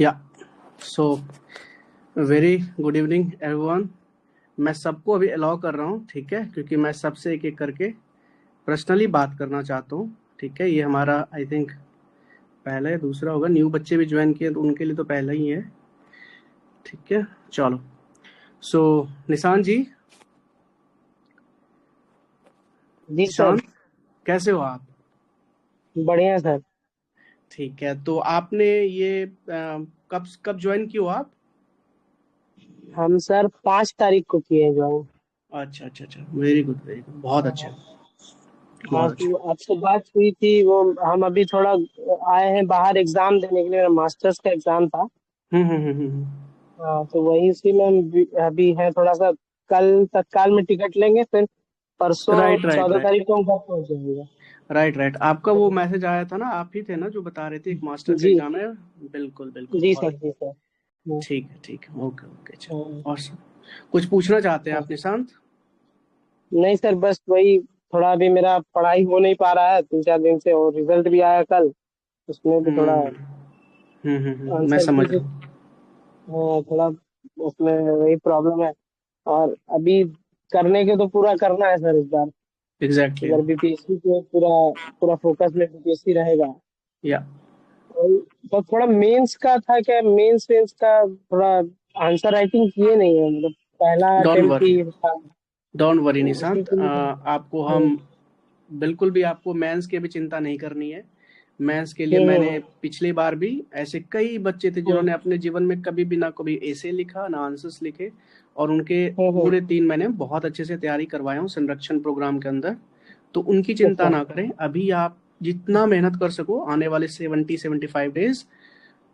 या so very good evening everyone. मैं सबको अभी अलाउ कर रहा हूँ, ठीक है, क्योंकि मैं सबसे एक एक करके पर्सनली बात करना चाहता हूँ। ठीक है, ये हमारा आई थिंक पहला या दूसरा होगा। न्यू बच्चे भी ज्वाइन किए तो उनके लिए तो पहला ही है। ठीक है, चलो। सो निशान जी, जी सर। निशान कैसे हो आप? बढ़िया सर। ठीक है, तो आपने ये कब कब ज्वाइन किए हो आप? हम सर 5 तारीख को किए हैं ज्वाइन। अच्छा अच्छा अच्छा, वेरी गुड वेरी गुड, बहुत अच्छा हाँ बहुत अच्छा। तो आपसे बात हुई थी वो। हम अभी थोड़ा आए हैं बाहर एग्जाम देने के लिए, मेरा मास्टर्स का एग्जाम था। हम्म। हाँ तो वही उसी में हम अभी हैं थोड़ा सा। कल तत्काल में टिकट लेंगे, फिर परसों राइट राइट 14 तारीख राइट को हम घर पहुंच जाएंगे। राइट राइट, आपका वो मैसेज आया था ना, आप ही थे ना जो बता रहे थे एक मास्टर का जी एग्जाम है। बिल्कुल बिल्कुल, जी बहुत सर। अच्छा। जी सर। हम्म, ठीक है, ओके ओके, हम्म, चलो। और कुछ पूछना चाहते हैं हाँ। आप निशांत? नहीं सर, बस वही थोड़ा अभी मेरा पढ़ाई हो नहीं पा रहा है 3 4 दिन से, और रिजल्ट भी आया कल। उसमें भी थोड़ा हम्म मैं आंसर समझ की रहा हूँ। थोड़ा उसमें वही प्रॉब्लम है। और अभी करने के तो पूरा करना है सर इस बार। एग्जैक्टली। अगर बीपीएससी पे पूरा पूरा फोकस में बीपीएससी रहेगा। या और तो थोड़ा मेंस का था क्या, मेंस वेंस का थोड़ा आंसर राइटिंग किए नहीं है, मतलब पहला डोंट अटेम्प्ट वरी, ही था। डोंट वरी तो उसी निशांत, के लिए आपको हम बिल्कुल भी, आपको मेंस की भी चिंता नहीं करनी है। मेंस के लिए हम्म मैंने पिछली बार भी ऐसे कई बच्चे थे हम्म जिन्होंने अपने जीवन में कभी भी ना कभी ऐसे लिखा ना आंसर्स लिखे, और उनके हम्म। पूरे 3 महीने बहुत अच्छे से तैयारी करवाया हूँ संरक्षण प्रोग्राम के अंदर। तो उनकी चिंता अच्छा। ना करें, अभी आप जितना मेहनत कर सको आने वाले 70-75 डेज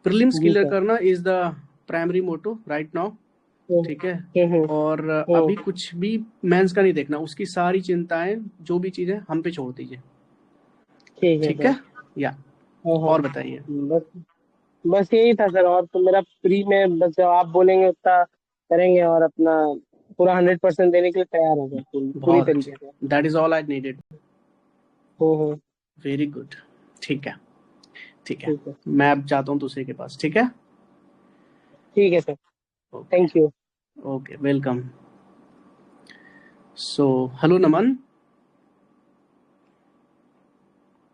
प्रीलिम्स जी क्लियर सर। करना is the primary motto right now. Hmm ठीक है, हम्म और हम्म। अभी कुछ भी मेंस का नहीं देखना, उसकी सारी चिंताएं जो भी चीजें हम पे छोड़ दीजिए। ठीक है ठीक सर। है, या हाँ। और बताइए। बस बस यही था सर, और तो मेरा फ्री में बस जब आप बोलेंगे उतना करेंगे, और अपना पूरा 100% देने के लिए तैयार है सर, पूरी पूरी बहुत तरीके अच्छे, से। That is all I needed. Hmm. Very good. ठीक है, ठीक है, ठीक है। मैं अब जाता हूँ दूसरे के पास। ठीक है, ठीक है sir. Okay thank you. Okay, welcome. So hello Naman.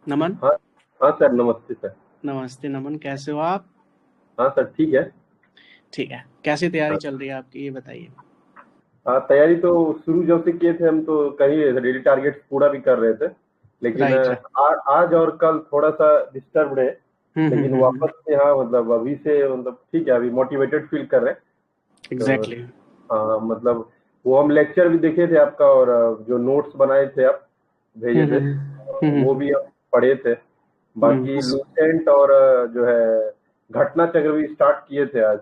Naman, हाँ। हाँ सर, नमस्ते सर। नमस्ते नमन, कैसे हो आप? हाँ सर, ठीक है। ठीक है, कैसी तैयारी हाँ। चल रही है आपकी, ये बताइए। हाँ, तैयारी तो शुरू जब से किए थे हम तो कर ही रहे थे, डेली टारगेट पूरा भी कर रहे थे। लेकिन राइट राइट। आज और कल थोड़ा सा डिस्टर्ब है। लेकिन हम्म। वापस से हाँ, मतलब अभी से मतलब ठीक है, अभी मोटिवेटेड फील कर रहे हैं। तो एग्जैक्टली। हाँ, मतलब वो हम लेक्चर भी देखे थे आपका, और जो नोट्स बनाए थे आप भेजे थे, वो हम्म। भी हम पढ़े थे। बाकी लूसेंट और जो है घटना चक्र भी स्टार्ट किए थे आज।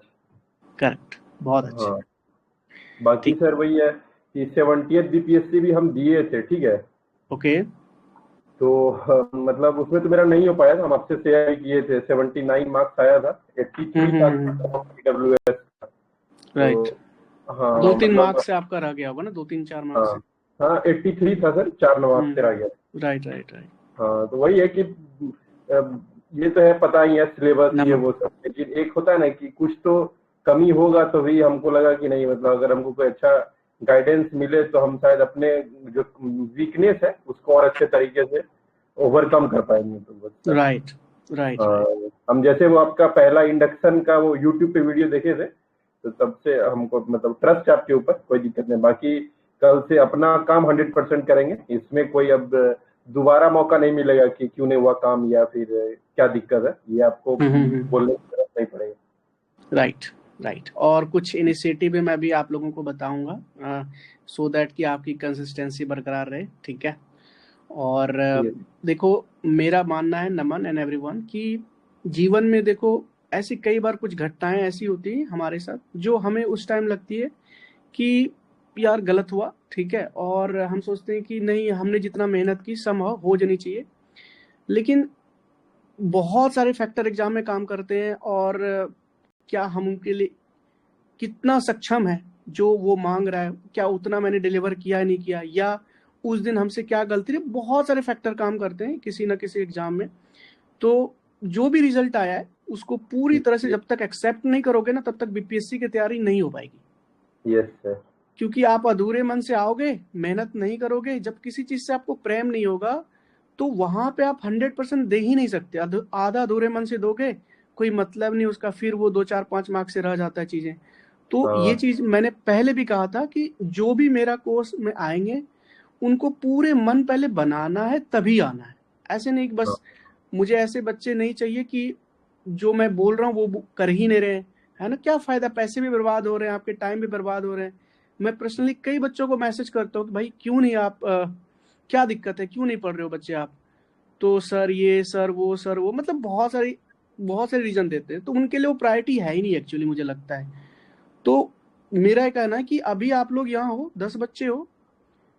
करेक्ट, बहुत अच्छे। हाँ। बाकी ठीक, सर वही है कि 70th बीपीएससी भी हम दिए थे, ठीक है। ओके। तो मतलब उसमें तो मेरा नहीं हो पाया था, हम आपसे शेयर किए थे, 79 मार्क्स आया था, 83 था डब्ल्यू एस। तो राइट, दो हाँ तीन मतलब मार्क्स से आपका रह गया होगा ना, 2-3-4 मार्क्स हाँ से। हाँ 83 था सर, 4 नंबर से रह गया। Right right right. हाँ तो वही है कि ये तो है, पता ही है सिलेबस ये नमन, वो सब, लेकिन एक होता है ना कि कुछ तो कमी होगा, तो भी हमको लगा कि नहीं, मतलब अगर हमको कोई अच्छा गाइडेंस मिले तो हम शायद अपने जो वीकनेस है उसको और अच्छे तरीके से ओवरकम कर पाएंगे, तो बस सर। Right right right. हम जैसे वो आपका पहला इंडक्शन का वो यूट्यूब पे वीडियो देखे थे, तो तब से हमको मतलब ट्रस्ट है आपके ऊपर, कोई दिक्कत नहीं। बाकी कल से अपना काम 100% करेंगे, इसमें कोई अब दोबारा मौका नहीं मिलेगा कि क्यों नहीं हुआ काम या फिर क्या दिक्कत है, ये आपको बोलने की जरूरत नहीं पड़ेगा। राइट राइट, और कुछ इनिशिएटिव भी मैं भी आप लोगों को बताऊंगा, सो दैट कि आपकी कंसिस्टेंसी बरकरार रहे। ठीक है, और ये देखो, मेरा मानना है नमन एंड एवरीवन कि जीवन में देखो, ऐसी कई बार कुछ घटनाएं ऐसी होती हैं हमारे साथ जो हमें उस टाइम लगती है कि यार गलत हुआ, ठीक है, और हम सोचते हैं कि नहीं, हमने जितना मेहनत की संभव हो जानी चाहिए। लेकिन बहुत सारे फैक्टर एग्जाम में काम करते हैं, और क्या हम उनके लिए कितना सक्षम है, जो वो मांग रहा है क्या उतना मैंने डिलीवर किया है नहीं किया, या उस दिन हमसे क्या गलती रही, बहुत सारे फैक्टर काम करते हैं किसी ना किसी एग्जाम में। तो जो भी रिजल्ट आया है उसको पूरी तरह से जब तक एक्सेप्ट नहीं करोगे ना, तब तक बीपीएससी की तैयारी नहीं हो पाएगी। Yes sir. क्योंकि आप अधूरे मन से आओगे, मेहनत नहीं करोगे, जब किसी चीज से आपको प्रेम नहीं होगा तो वहां पे आप 100% दे ही नहीं सकते। आधा अधूरे मन से दोगे, कोई मतलब नहीं उसका, फिर वो 2 4 5 मार्क्स से रह जाता है चीजें। तो ये हाँ चीज मैंने पहले भी कहा था कि जो भी मेरा कोर्स में आएंगे उनको पूरे मन पहले बनाना है तभी आना है। ऐसे नहीं कि हाँ बस, मुझे ऐसे बच्चे नहीं चाहिए कि जो मैं बोल रहा हूँ वो कर ही नहीं रहे हैं, है ना, क्या फायदा, पैसे भी बर्बाद हो रहे हैं, आपके टाइम भी बर्बाद हो रहे हैं। मैं पर्सनली कई बच्चों को मैसेज करता हूँ कि भाई क्यों नहीं आप क्या दिक्कत है, क्यों नहीं पढ़ रहे हो बच्चे आप, तो सर ये सर वो, मतलब बहुत सारे रीजन देते हैं। तो उनके लिए वो प्रायोरिटी है ही नहीं एक्चुअली, मुझे लगता है। तो मेरा ये कहना है कि अभी आप लोग यहाँ हो, 10 बच्चे हो,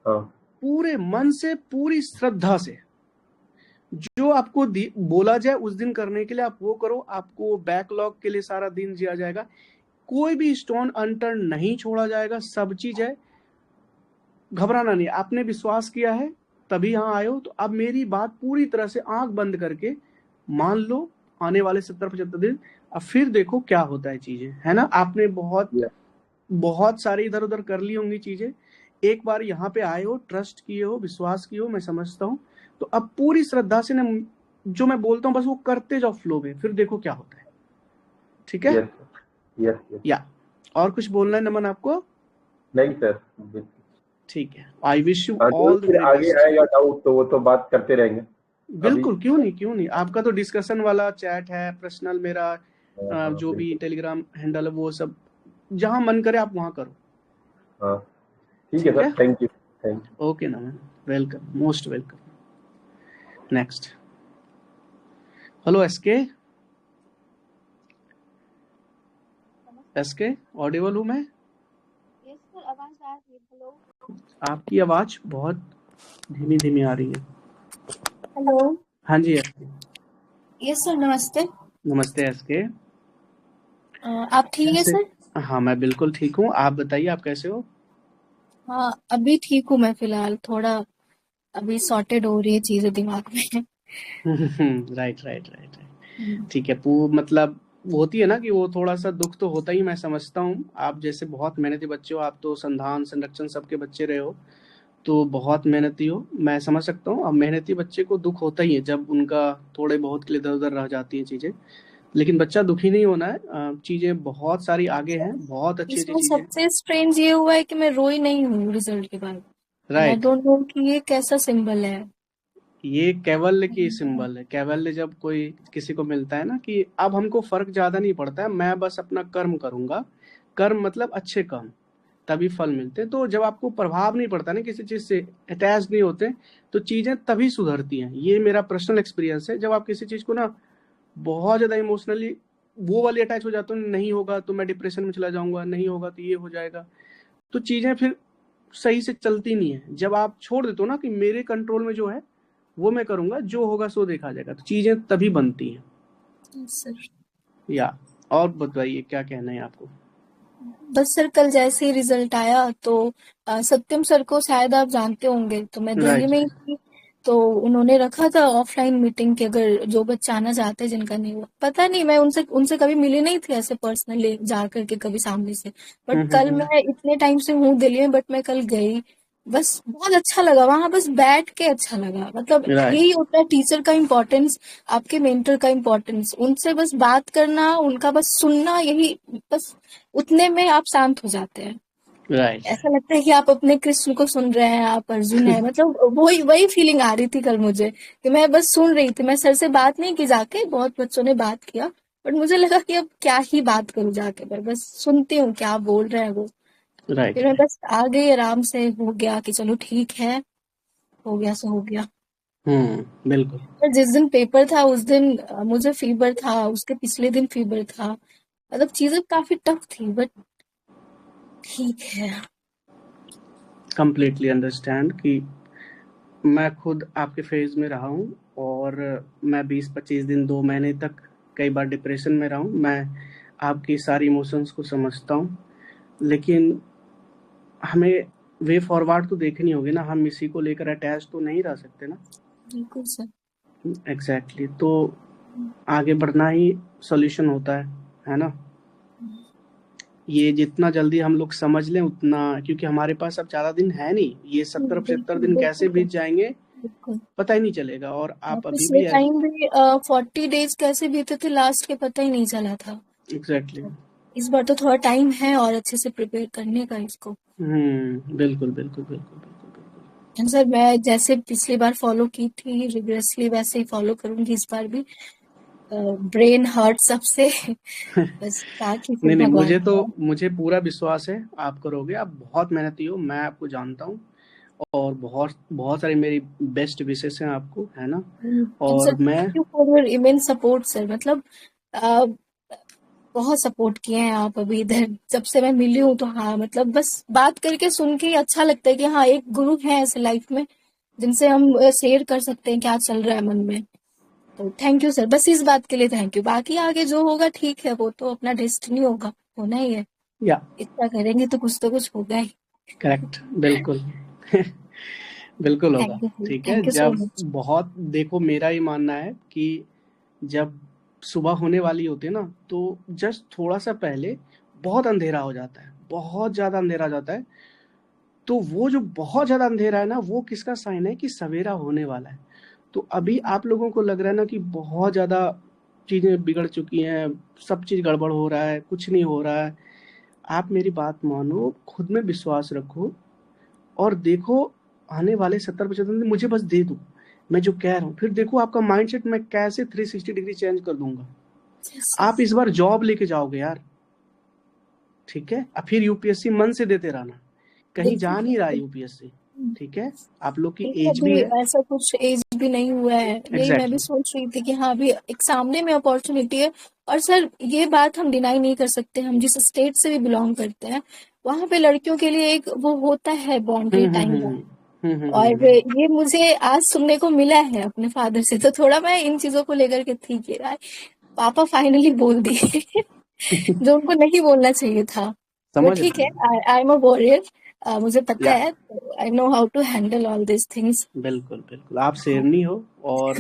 हाँ पूरे मन से पूरी श्रद्धा से जो आपको बोला जाए उस दिन करने के लिए आप वो करो। आपको बैकलॉग के लिए सारा दिन दिया जाएगा, कोई भी स्टोन अनटर्न नहीं छोड़ा जाएगा, सब चीज है। घबराना नहीं, आपने विश्वास किया है तभी यहाँ आए हो। तो अब मेरी बात पूरी तरह से आंख बंद करके मान लो, आने वाले 70-75 दिन, अब फिर देखो क्या होता है चीजें, है ना। आपने बहुत यस बहुत सारी इधर उधर कर ली होंगी चीजें, एक बार यहाँ पे आए हो, ट्रस्ट किए हो, विश्वास किए हो, मैं समझता हूँ। तो अब पूरी श्रद्धा से ना जो मैं बोलता हूँ बस वो करते जाओ फ्लो में, फिर देखो क्या होता है। ठीक है। Yes yes yes. या और कुछ बोलना है नमन आपको? नहीं सर, बिल्कुल। ठीक है, आई विश यू हाँ, जो ऑल द फिर वेरी आगे बेस्ट। आएगा डाउट तो वो तो बात करते रहेंगे अभी। बिल्कुल, क्यों नहीं, क्यों नहीं। आपका तो डिस्कशन वाला चैट है, पर्सनल मेरा हाँ हाँ जो भी बिल्कुल। टेलीग्राम हैंडल है, वो सब जहां मन करे आप वहां करो। हाँ ठीक है ठीक सर, है। Thank you thank you. Okay Naman, welcome, most welcome. Next, hello SK. SK, audible हूँ मैं? यस सर, आवाज आ रही है। हेलो आपकी आवाज बहुत धीमी धीमी आ रही है। हेलो। हाँ जी एसके। यस सर, नमस्ते। नमस्ते एसके। आप ठीक है कैसे? सर? हाँ मैं बिल्कुल ठीक हूँ, आप बताइए आप कैसे हो? हाँ, अभी ठीक हूँ मैं फिलहाल। थोड़ा अभी सॉर्टेड हो रही है चीजें दिमाग में। Right right right. ठीक है, मतलब होती है ना कि वो थोड़ा सा दुख तो होता ही, मैं समझता हूँ। आप जैसे बहुत मेहनती बच्चे हो, आप तो संधान संरक्षण सबके बच्चे रहे हो, तो बहुत मेहनती हो, मैं समझ सकता हूँ। अब मेहनती बच्चे को दुख होता ही है जब उनका थोड़े बहुत के लिए इधर उधर रह जाती हैं चीजें, लेकिन बच्चा दुखी नहीं होना है। चीजें बहुत सारी आगे हैं, बहुत अच्छी अच्छी इसमें चीजें। सबसे स्ट्रेंज ये हुआ है कि मैं रोई नहीं हूँ रिजल्ट के बाद। And I right. Don't know कि ये कैसा सिंबल है। ये कैवल्य की सिंबल है। कैवल्य जब कोई किसी को मिलता है ना, कि अब हमको फर्क ज्यादा नहीं पड़ता है, मैं बस अपना कर्म करूंगा, कर्म मतलब अच्छे कर्म, तभी फल मिलते हैं। तो जब आपको प्रभाव नहीं पड़ता ना, किसी चीज से अटैच नहीं होते, तो चीजें तभी सुधरती हैं। ये मेरा पर्सनल एक्सपीरियंस है। जब आप किसी चीज को ना बहुत ज्यादा इमोशनली वो वाली अटैच हो जाते हो, नहीं होगा तो मैं डिप्रेशन में चला जाऊंगा, नहीं होगा तो ये हो जाएगा, तो चीजें फिर सही से चलती नहीं है। जब आप छोड़ देते हो ना कि मेरे कंट्रोल में जो है वो मैं करूंगा, जो होगा सो देखा जाएगा, तो चीजें तभी बनती हैं। सर या और बताइए क्या कहना है आपको? बस सर, कल जैसे ही रिजल्ट आया तो सत्यम सर को शायद आप जानते होंगे, तो मैं दिल्ली राइट में ही थी। तो उन्होंने रखा था ऑफलाइन मीटिंग कि अगर जो बच्चा आना चाहते हैं, जिनका नहीं हुआ, पता नहीं, मैं उनसे उनसे कभी मिली नहीं थी ऐसे पर्सनली जा करके कभी सामने से। बट कल हम्म। मैं इतने टाइम से हूँ दिल्ली में, बट मैं कल गई। बस बहुत अच्छा लगा वहां, बस बैठ के अच्छा लगा। मतलब राइट यही होता है टीचर का इम्पोर्टेंस, आपके मेंटर का इम्पोर्टेंस, उनसे बस बात करना, उनका बस सुनना, यही बस, उतने में आप शांत हो जाते हैं। राइट। ऐसा लगता है कि आप अपने कृष्ण को सुन रहे हैं, आप अर्जुन है। मतलब वही वही फीलिंग आ रही थी कल मुझे, कि मैं बस सुन रही थी। मैं सर से बात नहीं की जाके, बहुत बच्चों ने बात किया, बट मुझे लगा कि अब क्या ही बात करूं जाके, पर बस सुनती हूँ क्या बोल रहे हैं वो। राइट फिर मैं राइट। बस आ गई आराम से, हो गया कि चलो ठीक है, हो गया सो हो गया। बिल्कुल। पर जिस दिन पेपर था उस दिन मुझे फीवर था, उसके पिछले दिन फीवर था। मतलब चीजें काफी टफ थी, बट ठीक है। कंप्लीटली अंडरस्टैंड कि मैं खुद आपके फेज में रहा हूँ, और मैं 20-25 दिन 2 महीने तक कई बार डिप्रेशन में रहा हूँ। मैं आपकी सारी इमोशंस को समझता हूँ, लेकिन हमें वे फॉरवर्ड तो देखनी होगी ना, हम इसी को लेकर अटैच तो नहीं रह सकते ना। बिल्कुल सर। एग्जैक्टली। तो आगे बढ़ना ही सॉल्यूशन होता है ना? ये जितना जल्दी हम लोग समझ लें उतना, क्योंकि हमारे पास अब ज्यादा दिन है नहीं, ये 70-75 बिल्कुल दिन कैसे बिल्कुल बीत जाएंगे बिल्कुल। पता ही नहीं चलेगा। और और आप अभी पिछले भी टाइम भी 40 डेज कैसे बीते थे लास्ट के पता ही नहीं चला था। एग्जैक्टली। तो इस बार तो थोड़ा टाइम है और अच्छे से प्रिपेयर करने का इसको। बिल्कुल बिल्कुल बिल्कुल बिल्कुल बिल्कुल। एंड सर मैं जैसे पिछली बार फॉलो की थी रिग्रेसली वैसे ही फॉलो करूंगी इस बार भी। ब्रेन हर्ट सबसे बस बाकी फिर नहीं नहीं, भगवान का। मुझे पूरा विश्वास है आप करोगे। आप बहुत मेहनती हो, मैं आपको जानता हूँ। और बहुत बहुत सारी मेरी बेस्ट विशेस हैं आपको, है ना? एंड सर और मैं thank you for your immense support sir. मतलब अ, बहुत सपोर्ट किए हैं आप अभी इधर जब से मैं मिली हूँ। तो हाँ मतलब बस बात करके सुन के ही अच्छा लगता है कि हाँ एक गुरु है ऐसे लाइफ में जिनसे हम शेयर कर सकते हैं क्या चल रहा है मन में। तो थैंक यू सर, बस इस बात के लिए थैंक यू। बाकी आगे जो होगा ठीक है, वो तो अपना डेस्टिनी होगा, होना ही है। या इतना करेंगे तो कुछ होगा ही। करेक्ट, बिल्कुल। बिल्कुल होगा। ठीक है, थैंक यू सो जब मच। बहुत देखो, मेरा ही मानना है कि जब सुबह होने वाली होती है ना, तो जस्ट थोड़ा सा पहले बहुत अंधेरा हो जाता है, बहुत ज्यादा अंधेरा हो जाता है। तो वो जो बहुत ज्यादा अंधेरा है ना, वो किसका साइन है कि सवेरा होने वाला है। तो अभी आप लोगों को लग रहा है ना कि बहुत ज्यादा चीजें बिगड़ चुकी हैं, सब चीज गड़बड़ हो रहा है, कुछ नहीं हो रहा है। आप मेरी बात मानो, खुद में विश्वास रखो और देखो, आने वाले 70-75 दिन मुझे बस दे दो, मैं जो कह रहा हूँ, फिर देखो आपका माइंडसेट मैं कैसे 360 डिग्री चेंज कर दूंगा। आप इस बार जॉब लेके जाओगे यार, ठीक है? अब फिर यूपीएससी मन से देते रहना, कहीं बिल्कुल जा नहीं रहा बिल्कुल। यूपीएससी। ठीक है, आप लोग की देखिए एज भी अभी है। ऐसा कुछ एज भी नहीं हुआ है, यही मैं भी एग्जैक्टली। सोच रही थी कि हाँ अभी एक सामने में अपॉर्चुनिटी है। और सर ये बात हम डिनाई नहीं कर सकते, हम जिस स्टेट से भी बिलोंग करते हैं वहां पे लड़कियों के लिए एक वो होता है बाउंड्री टाइम का। और हम्म। ये मुझे आज सुनने को मिला है अपने फादर से, तो थोड़ा मैं इन चीजों को लेकर के थी कि यार पापा फाइनली बोल दिए जो उनको नहीं बोलना चाहिए था। वो समझ ठीक रहे है, हैं। आई एम अ वॉरियर, मुझे पता या है, I know how to handle all this things. बिल्कुल बिल्कुल, आप शेरनी हो। और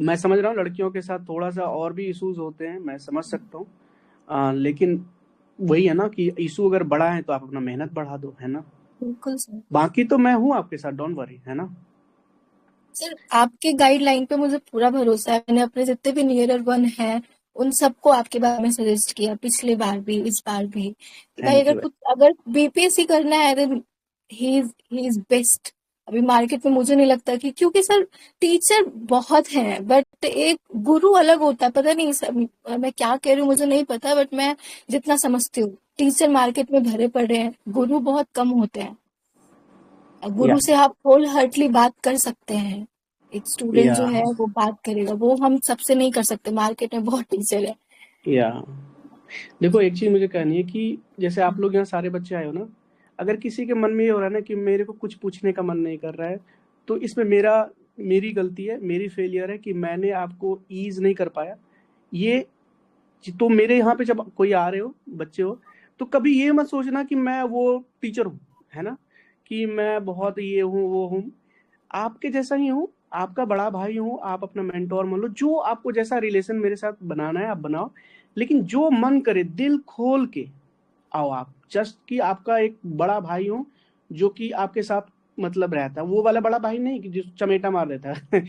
मैं समझ रहा हूँ लड़कियों के साथ थोड़ा सा और भी इश्यूज होते हैं, मैं समझ सकता हूँ। लेकिन वही है ना कि इशू अगर बड़ा है तो आप अपना मेहनत बढ़ा दो, है ना? बिल्कुल सर। बाकी तो मैं हूँ आपके साथ, डोंट वरी, है ना? सर आपके गाइडलाइन पे मुझे पूरा भरोसा है। मैंने अपने जितने भी नियरर वन है उन सबको आपके बारे में सजेस्ट किया, पिछले बार भी इस बार भी, कि भाई थैंक अगर यू। कुछ अगर बीपीएससी करना है देन ही इज बेस्ट। अभी मार्केट में मुझे नहीं लगता कि, क्योंकि सर टीचर बहुत हैं बट एक गुरु अलग होता है। पता नहीं सर मैं क्या कह रही हूँ मुझे नहीं पता, बट मैं जितना समझती हूँ टीचर मार्केट में भरे पड़े हैं, गुरु बहुत कम होते हैं। या गुरु से आप होल हार्टली बात कर सकते हैं, एक स्टूडेंट या जो है वो बात करेगा, वो हम सबसे नहीं कर सकते, मार्केट में बहुत टीचर है। या देखो, एक चीज मुझे कहनी है कि जैसे आप लोग यहाँ सारे बच्चे आए हो ना, अगर किसी के मन में ये हो रहा है ना कि मेरे को कुछ पूछने का मन नहीं कर रहा है, तो इसमें मेरी गलती है, मेरी फेलियर है कि मैंने आपको ईज नहीं कर पाया। ये तो मेरे यहाँ पे जब कोई आ रहे हो, बच्चे हो, तो कभी ये मत सोचना कि मैं वो टीचर हूँ, है ना? कि मैं बहुत ये हूँ वो हूँ। आपके जैसा ही हूँ, आपका बड़ा भाई हूँ, आप अपना मेंटोर मान लो, जो आपको जैसा रिलेशन मेरे साथ बनाना है आप बनाओ। लेकिन जो मन करे दिल खोल के आओ आप, जस्ट कि आपका एक बड़ा भाई हो जो कि आपके साथ मतलब रहता है, वो वाला बड़ा भाई नहीं कि जो चमेटा मार देता है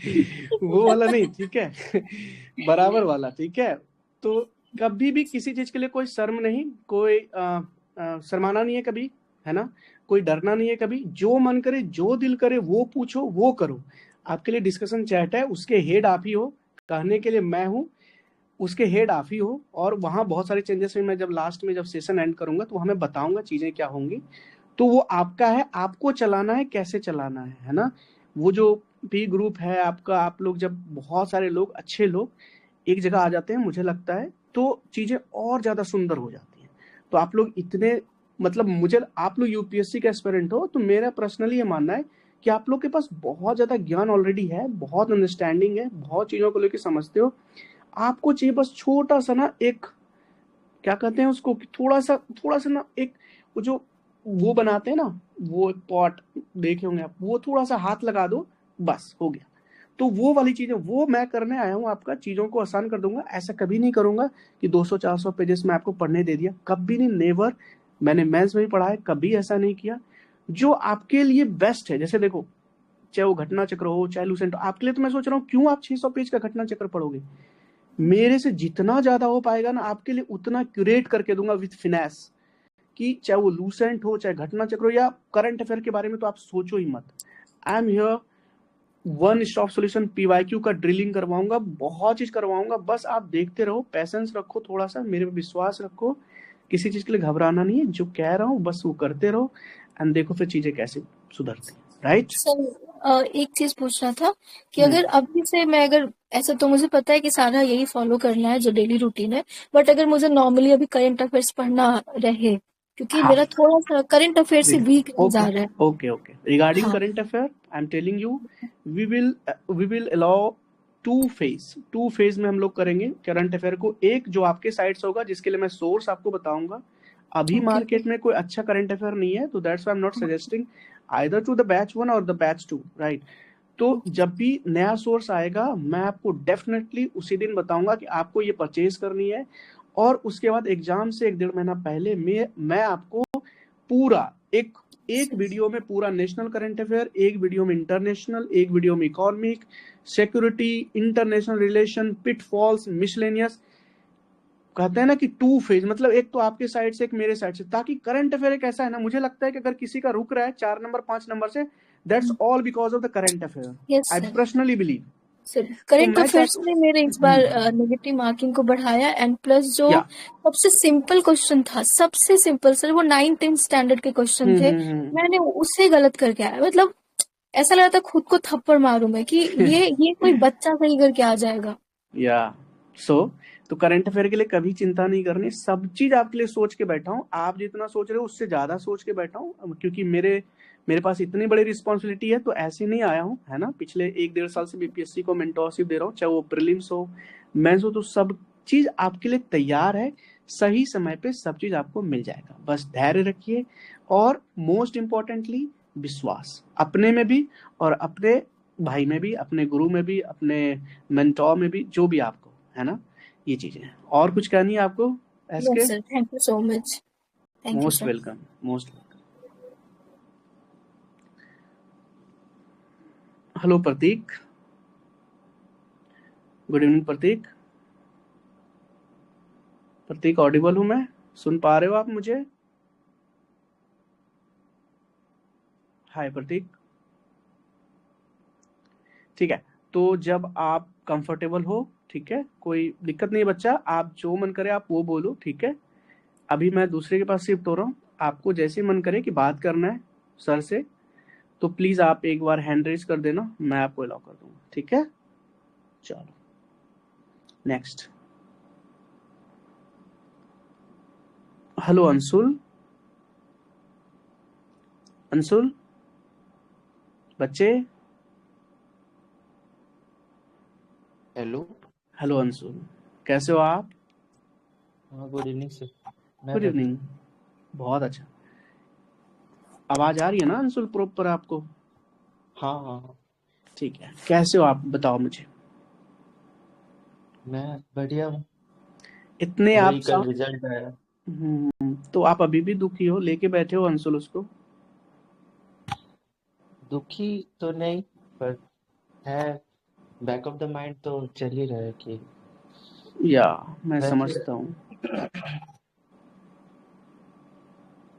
वो वाला नहीं, ठीक है? बराबर वाला, ठीक है? तो कभी भी किसी चीज के लिए कोई शर्म नहीं, कोई शर्माना नहीं है कभी, है ना? कोई डरना नहीं है कभी। जो मन करे जो दिल करे वो पूछो वो करो। आपके लिए डिस्कशन चैट है, उसके हेड आप ही हो, कहने के लिए मैं हूँ, उसके हेड आप ही हो। और वहाँ बहुत सारे चेंजेस में मैं जब लास्ट में जब सेशन एंड करूंगा तो वहाँ मैं बताऊंगा चीजें क्या होंगी। तो वो आपका है, आपको चलाना है, कैसे चलाना है ना? वो जो पी ग्रुप है आपका, आप लोग जब बहुत सारे लोग अच्छे लोग एक जगह आ जाते हैं, मुझे लगता है तो चीजें और ज्यादा सुंदर हो जाती हैं। तो आप लोग इतने, मतलब मुझे, आप लोग यूपीएससी के एस्पिरेंट हो, तो मेरा पर्सनली ये मानना है कि आप लोग के पास बहुत ज्यादा ज्ञान ऑलरेडी है, बहुत अंडरस्टैंडिंग है, बहुत चीजों को लेकर समझते हो। आपको चाहिए बस छोटा सा ना एक, क्या कहते हैं उसको, कि थोड़ा सा ना एक, वो जो वो बनाते हैं ना, वो एक पॉट, देखे होंगे आप, वो थोड़ा सा हाथ लगा दो, बस हो गया। तो वो वाली चीजें वो मैं करने आया हूँ, आपका चीजों को आसान कर दूंगा। ऐसा कभी नहीं करूंगा कि 200-400 पेजेस में आपको पढ़ने दे दिया, कभी नहीं, नेवर। मैंने मेंस में भी पढ़ा है, कभी ऐसा नहीं किया। जो आपके लिए बेस्ट है, जैसे देखो, चाहे वो घटना चक्र हो, चाहे लूसेंट, आपके लिए तो मैं सोच रहा हूँ क्यों आप 600 पेज का घटना चक्र पढ़ोगे। मेरे से जितना ज्यादा हो पाएगा ना, आपके लिए उतना क्यूरेट करके दूंगा विथ फिनेस, कि चाहे वो लूसेंट हो, चाहे घटना चक्र हो, या करंट अफेयर के बारे में तो आप सोचो ही मत। I am here, one stop solution, PYQ का ड्रिलिंग करवाऊंगा, बहुत चीज करवाऊंगा। बस आप देखते रहो, पैसेंस रखो, थोड़ा सा मेरे पे विश्वास रखो, किसी चीज के लिए घबराना नहीं है, जो कह रहा हूँ बस वो करते रहो, एंड देखो फिर चीजें कैसे सुधरती हैं, राइट। सर एक चीज पूछना था कि अगर अभी से मैं, अगर ऐसा तो मुझे पता है कि सारा यही फॉलो करना है जो डेली रूटीन है, बट अगर मुझे नॉर्मली अभी करंट अफेयर्स पढ़ना रहे, क्योंकि हाँ, मेरा थोड़ा सा करंट अफेयर से वीक जा रहा है। okay. Regarding हाँ, current affair, I'm telling you, we will allow two phase में हम लोग करेंगे करंट अफेयर को। एक जो आपके साइड से होगा, जिसके लिए मैं सोर्स आपको बताऊंगा। अभी ओके, मार्केट में कोई अच्छा करंट अफेयर नहीं है, तो that's why I am not suggesting either to the batch 1 और द बैच 2, राइट। तो जब भी नया सोर्स आएगा, मैं आपको डेफिनेटली उसी दिन बताऊंगा कि आपको ये परचेज करनी है। और उसके बाद एग्जाम से 1-1.5 महीना पहले मैं आपको पूरा एक वीडियो में पूरा नेशनल करंट अफेयर, एक वीडियो में इंटरनेशनल, एक वीडियो में economic, security, international relation, pitfalls, miscellaneous, कहते हैं ना कि 2 फेज, मतलब एक तो आपके साइड से, एक मेरे साइड से, ताकि करंट अफेयर एक ऐसा है ना, मुझे लगता है कि अगर किसी का रुक रहा है 4 नंबर 5 नंबर से, that's all because of the current affair, yes I sir. Personally believe. Sir तो करंट मैं अफेयर्स ने मेरे इस बार नेगेटिव मार्किंग को बढ़ाया, एंड प्लस जो या सबसे सिंपल क्वेश्चन था, सबसे सिंपल सर, वो 9th-10th स्टैंडर्ड के क्वेश्चन थे, मैंने उसे गलत करके आया। मतलब ऐसा लगा था खुद को थप्पड़ मारूं मैं कि ये कोई बच्चा सही करके आ जाएगा। या सो तो करंट अफेयर के लिए कभी चिंता नहीं करनी, सब चीज आपके लिए सोच के बैठा हूँ। आप जितना सोच रहे हो उससे ज्यादा सोच के बैठा हूँ, क्योंकि मेरे पास इतनी बड़ी रिस्पॉन्सिबिलिटी है, तो ऐसे नहीं आया हूँ, है ना। पिछले 1-1.5 साल से बीपीएससी को मेंटोरशिप दे रहा हूँ, चाहे वो प्रीलिम्स हो, मेंस हो, तो सब चीज आपके लिए तैयार है। सही समय पे सब चीज आपको मिल जाएगा, बस धैर्य रखिए, और मोस्ट इम्पोर्टेंटली विश्वास, अपने में भी और अपने भाई में भी, अपने गुरु में भी, अपने मेंटोर में भी, जो भी आपको है ना, ये चीजें हैं। और कुछ कहनी है आपको SK? Yes sir, thank you so much. Thank you most sir. Welcome, most welcome. Hello Prateek, good evening Prateek. Prateek audible हूं मैं, सुन पा रहे हो आप मुझे? हाय प्रतीक। ठीक है, तो जब आप कंफर्टेबल हो, ठीक है, कोई दिक्कत नहीं है बच्चा, आप जो मन करे आप वो बोलो, ठीक है। अभी मैं दूसरे के पास शिफ्ट हो रहा हूँ, आपको जैसे मन करे कि बात करना है सर से, तो प्लीज आप एक बार हैंड रेज कर देना, मैं आपको अलाउ कर दूंगा, ठीक है। चलो नेक्स्ट। हेलो अंशुल, अंशुल बच्चे। हेलो। हेलो अंशुल, कैसे हो आप? हाँ, गुड इवनिंग सर। मैं गुड बढ़िया। इवनिंग, बहुत अच्छा। आवाज आ रही है ना अंशुल प्रॉपर आपको? हाँ हाँ हाँ, ठीक है, कैसे हो आप बताओ मुझे। मैं बढ़िया हूँ। इतने आप वही कल रिजल्ट आया। तो आप अभी भी दुखी हो, लेके बैठे हो अंशुल उसको? दुखी तो नहीं, पर है, बैक ऑफ द माइंड तो चल ही रहा है कि या मैं वैसे। समझता हूँ,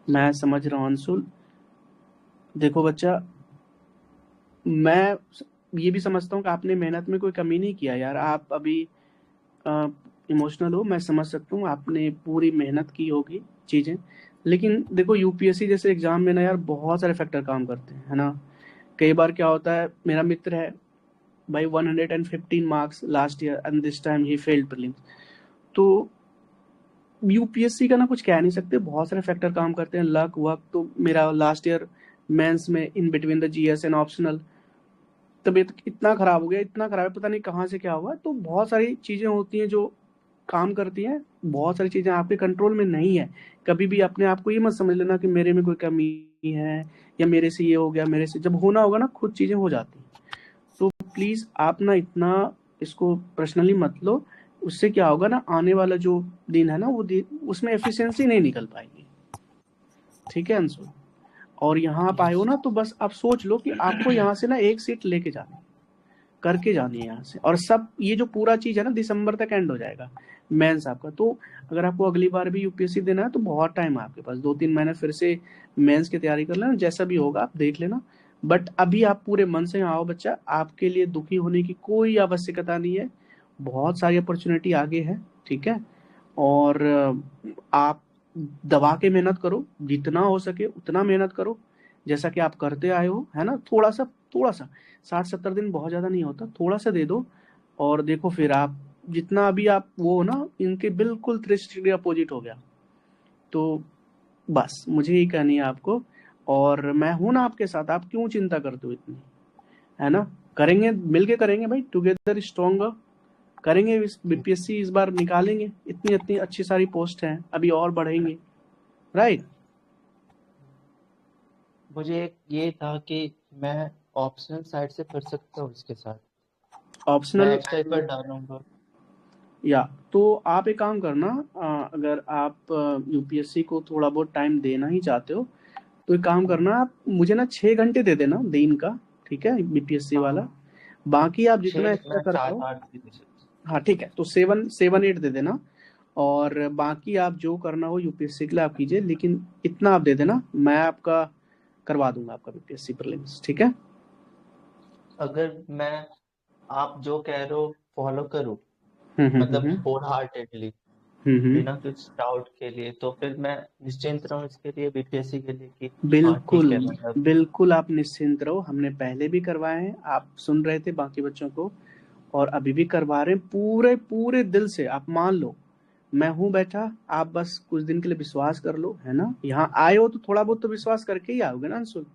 मैं समझ रहा हूँ अंशुल। देखो बच्चा, मैं ये भी समझता हूँ कि आपने मेहनत में कोई कमी नहीं किया यार। आप अभी इमोशनल हो, मैं समझ सकता हूँ, आपने पूरी मेहनत की होगी चीजें। लेकिन देखो यूपीएससी जैसे एग्जाम में ना यार, बहुत सारे फैक्टर काम करते हैं, है ना। कई बार क्या होता है, मेरा मित्र है भाई, 115 marks last year and this time he failed prelims. तो यूपीएससी का ना कुछ कह नहीं सकते, बहुत सारे फैक्टर काम करते हैं, लक वक। तो मेरा लास्ट ईयर मेंस में in between the GS and optional तबीयत इतना खराब हो गया, इतना खराब है, पता नहीं कहाँ से क्या हुआ। तो बहुत सारी चीजें होती हैं जो काम करती हैं, बहुत सारी चीजें आपके कंट्रोल में नहीं है। कभी भी अपने आप को ये मत समझ लेना कि मेरे में कोई कमी है, या मेरे से ये हो गया, मेरे से, जब होना होगा ना खुद चीजें हो जाती हैं। तो प्लीज आप ना इतना इसको पर्सनली मत लो। उससे क्या होगा ना, आने वाला जो दिन है ना वो उसमें एफिशिएंसी नहीं निकल पाएगी। ठीक है अंशु? और यहाँ आप आए हो ना, तो बस आप सोच लो कि आपको यहाँ से ना एक सीट लेके जानी करके जानी है यहाँ से। और सब ये जो पूरा चीज है ना दिसंबर तक एंड हो जाएगा मेंस आपका। तो अगर आपको अगली बार भी यूपीएससी देना है तो बहुत टाइम है आपके पास, 2-3 महीने फिर से मेंस की तैयारी कर लेना। जैसा भी होगा आप देख लेना, बट अभी आप पूरे मन से आओ बच्चा। आपके लिए दुखी होने की कोई आवश्यकता नहीं है, बहुत सारी अपॉर्चुनिटी आगे है। ठीक है? और आप दबा के मेहनत करो, जितना हो सके उतना मेहनत करो, जैसा कि आप करते आए हो, है ना? थोड़ा सा 60-70 दिन बहुत ज्यादा नहीं होता, थोड़ा सा दे दो। और देखो फिर आप जितना अभी आप वो हो ना, इनके बिल्कुल 360 डिग्री अपोजिट हो गया। तो बस मुझे यही कहनी है आपको, और मैं हूं ना आपके साथ। आप क्यों चिंता करते हो इतनी, है ना? करेंगे, मिलके करेंगे भाई, टुगेदर स्ट्रॉन्गर करेंगे। इस बीपीएससी इस बार निकालेंगे, इतनी इतनी अच्छी सारी पोस्ट हैं, अभी और बढ़ेंगे। राइट? मुझे एक ये था कि मैं ऑप्शनल साइड से कर सकता हूँ इसके साथ, मैं ऑप्शनल एक्स्ट्रा एफर्ट डालूंगा। या तो आप एक काम करना, अगर आप यूपीएससी को थोड़ा बहुत टाइम देना ही चाहते हो तो एक काम करना, आप मुझे ना 6 घंटे दे देना दिन का। ठीक है? बीपीएससी वाला। हाँ, बाकी आप जितना 6 एक्स्ट्रा मैं कर पाओ। 7-8 भी दे सकता हाँ ठीक है, तो 7-8 दे देना। और बाकी आप जो करना हो यूपीएससी के लिए आप कीजिए, लेकिन इतना आप दे देना, मैं आपका करवा दूंगा आपका बीपीएससी प्रीलिम्स। ठीक है? हूँ। अगर मैं आप जो कह रहे हो फॉलो करूँ, मतलब हम्म। होल हार्टेडली, हम्म। बिना कुछ डाउट के लिए, तो फिर मैं निश्चिंत रहूँ इसके लिए, बीपीएससी के लिए, कि हाँ ठीक बिल्कुल है, मतलब बिल्कुल आप निश्चिंत रहो, हमने पहले भी करवाए हैं, आप सुन रहे थे बाकी बच्चों को, और अभी भी करवा रहे हैं पूरे पूरे दिल से। आप मान लो मैं हूं बैठा, आप बस कुछ दिन के लिए विश्वास कर लो, है ना? यहाँ आए हो तो थोड़ा बहुत तो विश्वास करके ही आओगे ना अंशुल?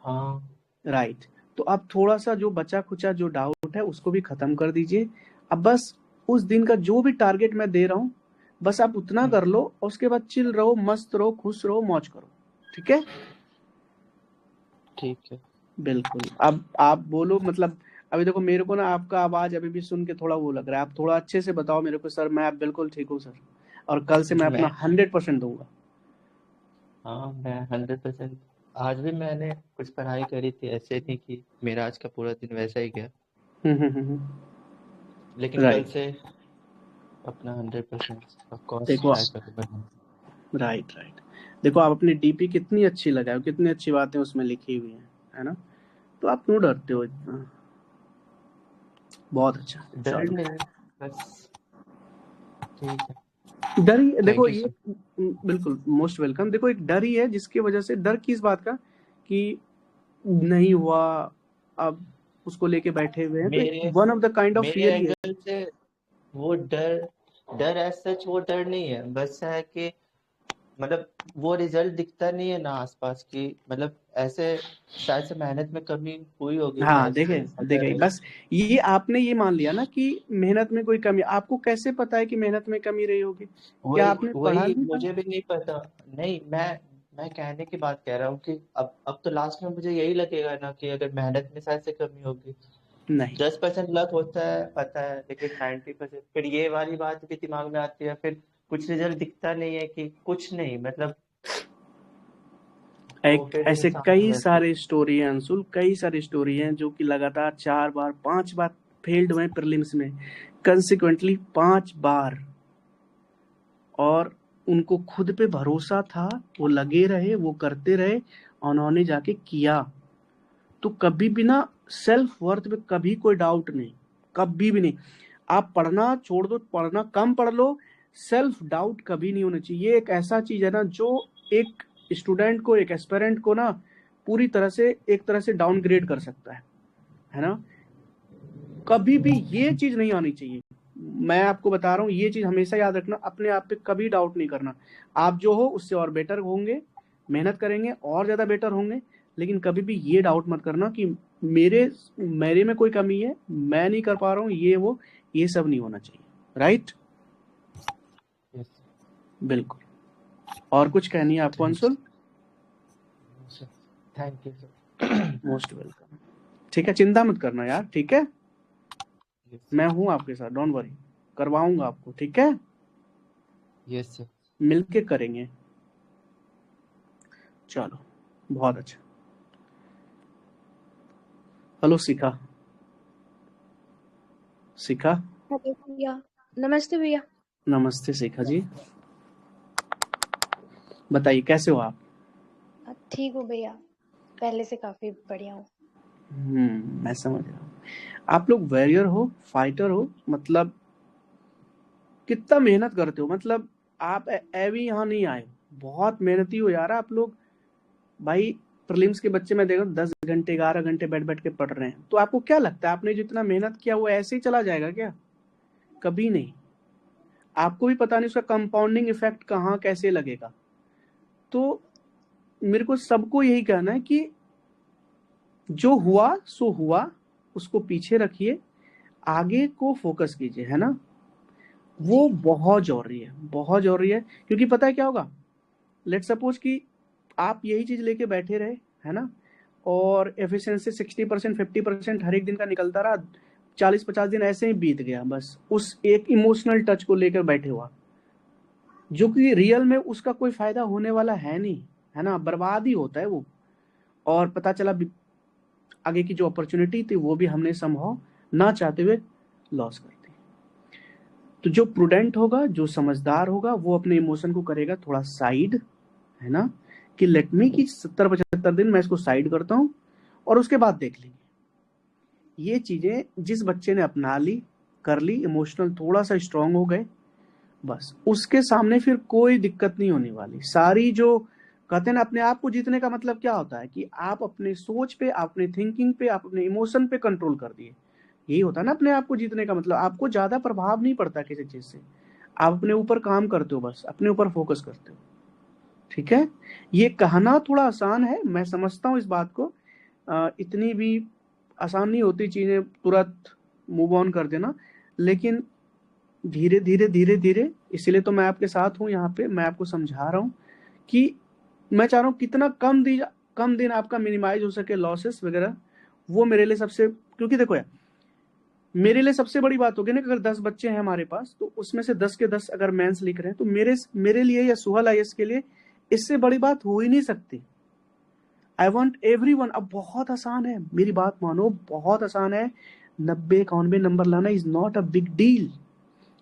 हाँ। राइट। तो अब थोड़ा सा जो बचा खुचा जो डाउट है उसको भी खत्म कर दीजिए। अब बस उस दिन का जो भी टारगेट मैं दे रहा हूँ, बस आप उतना कर लो, और उसके बाद चिल रहो, मस्त रहो, खुश रहो, मौज करो। ठीक है? ठीक है। बिल्कुल। अब आप बोलो, मतलब अभी देखो मेरे को ना आपका आवाज अभी भी सुन के थोड़ा वो लग रहा है। आप थोड़ा अच्छे से बताओ मेरे को, सर मैं आप बिल्कुल ठीक हूँ सर, और कल से मैं अपना मैं 100% दूंगा। हाँ, मैं 100%। आज भी मैंने कुछ पढ़ाई करी थी, ऐसे नहीं कि मेरा आज का पूरा दिन वैसा ही गया, लेकिन कल राइट। से अपना 100% ऑफ कोर्स देखो ट्राई करूंगा। राइट राइट, देखो आप अपनी डीपी कितनी अच्छी लगाए हो, कितनी अच्छी बातें उसमें लिखी हुई हैं, है ना? तो आप क्यों डरते हो इतना? बहुत अच्छा। डर चलो, नहीं, बस ठीक है। डर ही देखो थैंक यू ये, सर। बिल्कुल मोस्ट वेलकम। देखो एक डर ही है जिसकी वजह से, डर किस बात का, कि नहीं हुआ, अब उसको लेके बैठे हुए हैं, तो एक मेरे one of the kind of मेरे फियर ही है। एंगल से वो डर डर एज सच वो डर नहीं है, बस है कि मतलब वो रिजल्ट दिखता नहीं है ना आसपास की, मतलब ऐसे शायद से मेहनत में कमी हुई होगी हाँ शायद देखे, से, देखे अगर बस ये आपने ये मान लिया ना कि मेहनत में कोई कमी। आपको कैसे पता है कि मेहनत में कमी रही होगी? क्या वही आपने पढ़ा वही नहीं था? मुझे भी नहीं पता। नहीं, मैं कहने की बात कह रहा हूँ कि अब तो लास्ट में मुझे यही लगेगा ना कि अगर मेहनत में शायद से कमी होगी। नहीं 10% लक होता है पता है, लेकिन 90% फिर ये वाली बात भी दिमाग में आती है, फिर कुछ रिजल्ट दिखता नहीं है कि कुछ नहीं, मतलब तो एक फिर ऐसे इंसान कई वैसे। सारे स्टोरी हैं अंशुल, कई सारी स्टोरी हैं जो कि लगातार 4 बार 5 बार फेल्ड हुए प्रीलिम्स में, कंसिक्वेंटली 5 बार। और उनको खुद पे भरोसा था, वो लगे रहे, वो करते रहे, उन्होंने जाके किया। तो कभी भी ना सेल्फ वर्थ में कभी कोई डाउट नहीं, कभी भी नहीं। आप पढ़ना छोड़ दो, पढ़ना कम पढ़ लो, सेल्फ डाउट कभी नहीं होना चाहिए। ये एक ऐसा चीज है ना जो एक स्टूडेंट को, एक एस्पिरेंट को ना पूरी तरह से, एक तरह से डाउनग्रेड कर सकता है ना? कभी भी ये चीज नहीं आनी चाहिए। मैं आपको बता रहा हूँ, ये चीज हमेशा याद रखना, अपने आप पे कभी डाउट नहीं करना। आप जो हो उससे और बेटर होंगे, मेहनत करेंगे और ज्यादा बेटर होंगे, लेकिन कभी भी ये डाउट मत करना कि मेरे मेरे में कोई कमी है, मैं नहीं कर पा रहा हूँ ये वो, ये सब नहीं होना चाहिए। राइट? यस बिल्कुल। और कुछ कहनी है आपको Anshul? Sir, thank you sir. Most welcome. ठीक है, चिंता मत करना यार, ठीक है, यस मैं हूँ आपके साथ, डोंट वरी, करवाऊंगा आपको, ठीक है, यस सर। मिलके करेंगे। चलो, बहुत अच्छा। हेलो शिखा, शिखा, हेलो भैया। नमस्ते भैया। नमस्ते शिखा जी, बताइए कैसे हो आप? ठीक हूँ भैया, पहले से काफी बढ़िया हूँ। मैं समझ रहा हूँ। आप लोग वॉरियर हो, फाइटर हो, मतलब कितना मेहनत करते हो, मतलब आप एवी यहाँ नहीं आए, बहुत मेहनती हो यार आप लोग। भाई प्रीलिम्स के बच्चे मैं देख रहा हूँ 10 घंटे 11 घंटे बैठ बैठ के पढ़ रहे हैं, तो आपको क्या लगता है आपने जितना मेहनत किया वो ऐसे ही चला जाएगा क्या? कभी नहीं। आपको भी पता नहीं उसका कंपाउंडिंग इफेक्ट कहाँ कैसे लगेगा। तो मेरे को सबको यही कहना है कि जो हुआ सो हुआ, उसको पीछे रखिए, आगे को फोकस कीजिए, है ना। वो जी बहुत जरूरी है, बहुत जरूरी है, क्योंकि पता है क्या होगा, लेट सपोज कि आप यही चीज लेके बैठे रहे, है ना, और एफिशिएंसी 60% 50% हर एक दिन का निकलता रहा, 40-50 दिन ऐसे ही बीत गया, बस उस एक इमोशनल टच को लेकर बैठे हुआ, जो कि रियल में उसका कोई फायदा होने वाला है नहीं, है ना, बर्बाद ही होता है वो। और पता चला आगे की जो अपॉर्चुनिटी थी वो भी हमने संभव ना चाहते हुए लॉस कर दी। तो जो प्रूडेंट होगा, जो समझदार होगा, वो अपने इमोशन को करेगा थोड़ा साइड, है ना, कि लेट मी कि 70-75 दिन मैं इसको साइड करता हूं और उसके बाद देख लेंगे। ये चीजें जिस बच्चे ने अपना ली, कर ली, इमोशनल थोड़ा सा स्ट्रांग हो गए, बस उसके सामने फिर कोई दिक्कत नहीं होने वाली। सारी जो कहते हैं ना, अपने आप को जीतने का मतलब क्या होता है कि आप अपने सोच पे, अपने थिंकिंग पे, आप अपने इमोशन पे कंट्रोल कर दिए, यही होता है ना अपने आप को जीतने का मतलब। आपको ज्यादा प्रभाव नहीं पड़ता किसी चीज से, आप अपने ऊपर काम करते हो, बस अपने ऊपर फोकस करते हो, ठीक है। ये कहना थोड़ा आसान है, मैं समझता हूँ इस बात को, इतनी भी आसान नहीं होती चीजें तुरंत मूव ऑन कर देना, लेकिन धीरे धीरे धीरे धीरे, इसीलिए तो मैं आपके साथ हूँ यहाँ पे, मैं आपको समझा रहा हूँ कि मैं चाह रहा हूँ कितना कम दिन आपका मिनिमाइज हो सके लॉसेस वगैरह, वो मेरे लिए सबसे, क्योंकि देखो यार, मेरे लिए सबसे बड़ी बात होगी ना कि अगर 10 बच्चे हैं हमारे पास, तो उसमें से 10 के 10 अगर मेंस लिख रहे हैं, तो मेरे लिए या सुहल आईएएस के लिए इससे बड़ी बात हो ही नहीं सकती। I want every one. अब बहुत आसान है, मेरी बात मानो, बहुत आसान है, 90-91 नंबर लाना is not a big deal.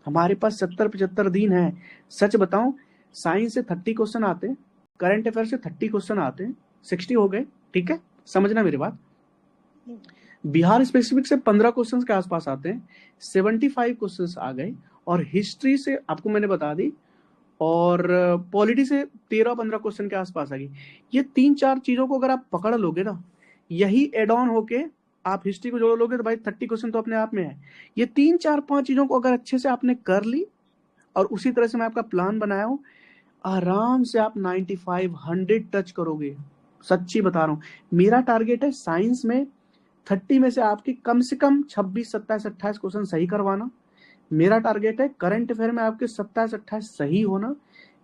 हमारे पास 70-75 दिन है। सच बताऊं, साइंस से 30 क्वेश्चन आते हैं, करंट अफेयर से 30 क्वेश्चन आते हैं, 60 हो गए, ठीक है, समझना मेरी बात। बिहार स्पेसिफिक से 15 क्वेश्चन के आसपास आते हैं, 75 क्वेश्चन आ गए, और हिस्ट्री से आपको मैंने बता दी, और पॉलिटी से 13-15 क्वेश्चन के आसपास आ गई। ये 3-4 चीजों को अगर आप पकड़ लोगे ना, यही एड ऑन होके आप हिस्ट्री को जोड़ लोगे, तो भाई 30 क्वेश्चन तो अपने आप में है। ये 3-4-5 चीजों को अगर अच्छे से आपने कर ली, और उसी तरह से मैं आपका प्लान बनाया हूं, आराम से आप 95 100 टच करोगे। सच्ची बता रहा हूँ, मेरा टारगेट है साइंस में 30 में से कम 26 27 28 क्वेश्चन सही करवाना। मेरा टारगेट है करंट अफेयर में आपके 27 28 सही होना।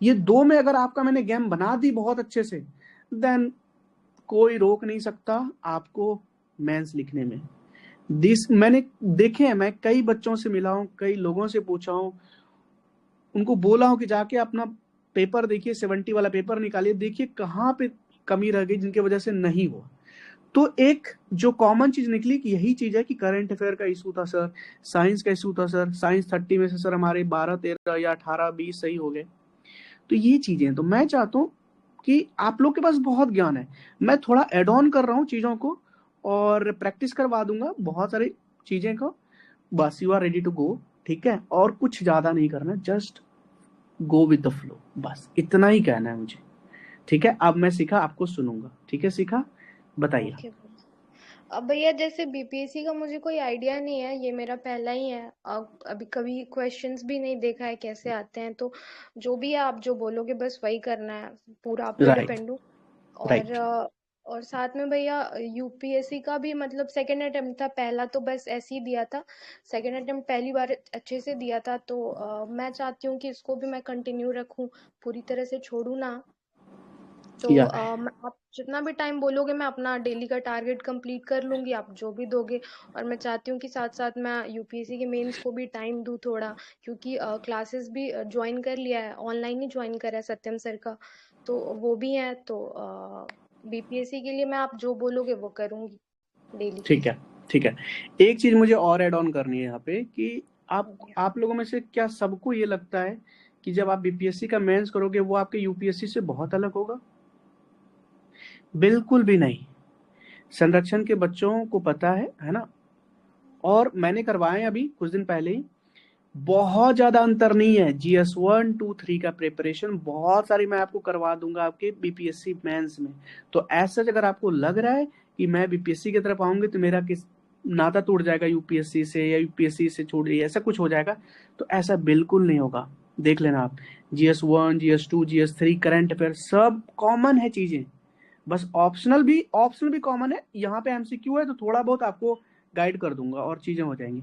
ये दो में अगर आपका मैंने गेम बना दी बहुत अच्छे से, देन कोई रोक नहीं सकता आपको मेंस लिखने में। दिस मैंने देखे हैं, मैं कई बच्चों से मिला हूं, कई लोगों से पूछा हूं, उनको बोला हूं कि जाके अपना पेपर देखिए, 70 वाला पेपर निकालिए, देखिए कहाँ पे कमी रह गई जिनकी वजह से नहीं हुआ। तो एक जो कॉमन चीज निकली कि यही चीज है कि करंट अफेयर का इशू था सर, साइंस का इशू था सर, साइंस 30 में से सर हमारे 12-13 या 18-20 सही हो गए। तो ये चीजें, तो मैं चाहता हूँ कि आप लोग के पास बहुत ज्ञान है, मैं थोड़ा एड ऑन कर रहा हूँ चीजों को, और प्रैक्टिस करवा दूंगा बहुत सारी चीजें को, बस you are ready to go, ठीक है। और कुछ ज्यादा नहीं करना, just go with the flow, बस इतना ही कहना है मुझे, ठीक है। अब मैं सीखा आपको सुनूंगा, ठीक है सीखा, बताइए। ओके भैया। अब भैया जैसे बीपीएससी का मुझे कोई आइडिया नहीं है, ये मेरा पहला ही है। अब अभी कभी क्वेश्चंस भी नहीं देखा है कैसे आते हैं, तो जो भी है आप जो बोलोगे बस वही करना है, पूरा आप पे राइट, डिपेंड हूँ। और राइट। और साथ में भैया यूपीएससी का भी मतलब सेकंड अटेम्प्ट था, पहला तो बस ऐसे ही दिया था। सेकंड अटेम्प्ट पहली बार अच्छे से दिया था, तो मैं चाहती हूँ कि इसको भी मैं कंटिन्यू रखूँ, पूरी तरह से छोड़ू ना। तो या आप जितना भी टाइम बोलोगे मैं अपना डेली का टारगेट कंप्लीट कर लूंगी, आप जो भी दोगे। और मैं चाहती हूँ कि साथ साथ मैं यूपीएससी के मेंस को भी टाइम दूँ थोड़ा, क्योंकि क्लासेस भी ज्वाइन कर लिया है, ऑनलाइन ही ज्वाइन करा है सत्यम सर का, तो वो भी है। तो बीपीएससी के लिए मैं आप जो बोलोगे वो करूंगी डेली। ठीक है, ठीक है। एक चीज मुझे और ऐड ऑन करनी है यहाँ पे कि आप लोगों में से क्या सबको ये लगता है कि जब आप बीपीएससी का मेंस करोगे वो आपके यूपीएससी से बहुत अलग होगा? बिल्कुल भी नहीं। संरक्षण के बच्चों को पता है ना, और मैंने करवाए अभी कुछ दिन पहले ही। बहुत ज्यादा अंतर नहीं है। जीएस 1, 2, 3 का प्रिपरेशन बहुत सारी मैं आपको करवा दूंगा आपके बीपीएससी मेंस में। तो ऐसा अगर आपको लग रहा है कि मैं बीपीएससी की तरफ आऊंगी तो मेरा किस नाता टूट जाएगा यूपीएससी से, या यूपीएससी से छूट जाए, ऐसा कुछ हो जाएगा, तो ऐसा बिल्कुल नहीं होगा। देख लेना आप, GS 1, GS 2, GS 3 current affair सब कॉमन है चीजें। बस ऑप्शनल भी कॉमन है। यहाँ पे एमसीक्यू है तो थोड़ा बहुत आपको गाइड कर दूंगा और चीजें हो जाएंगी।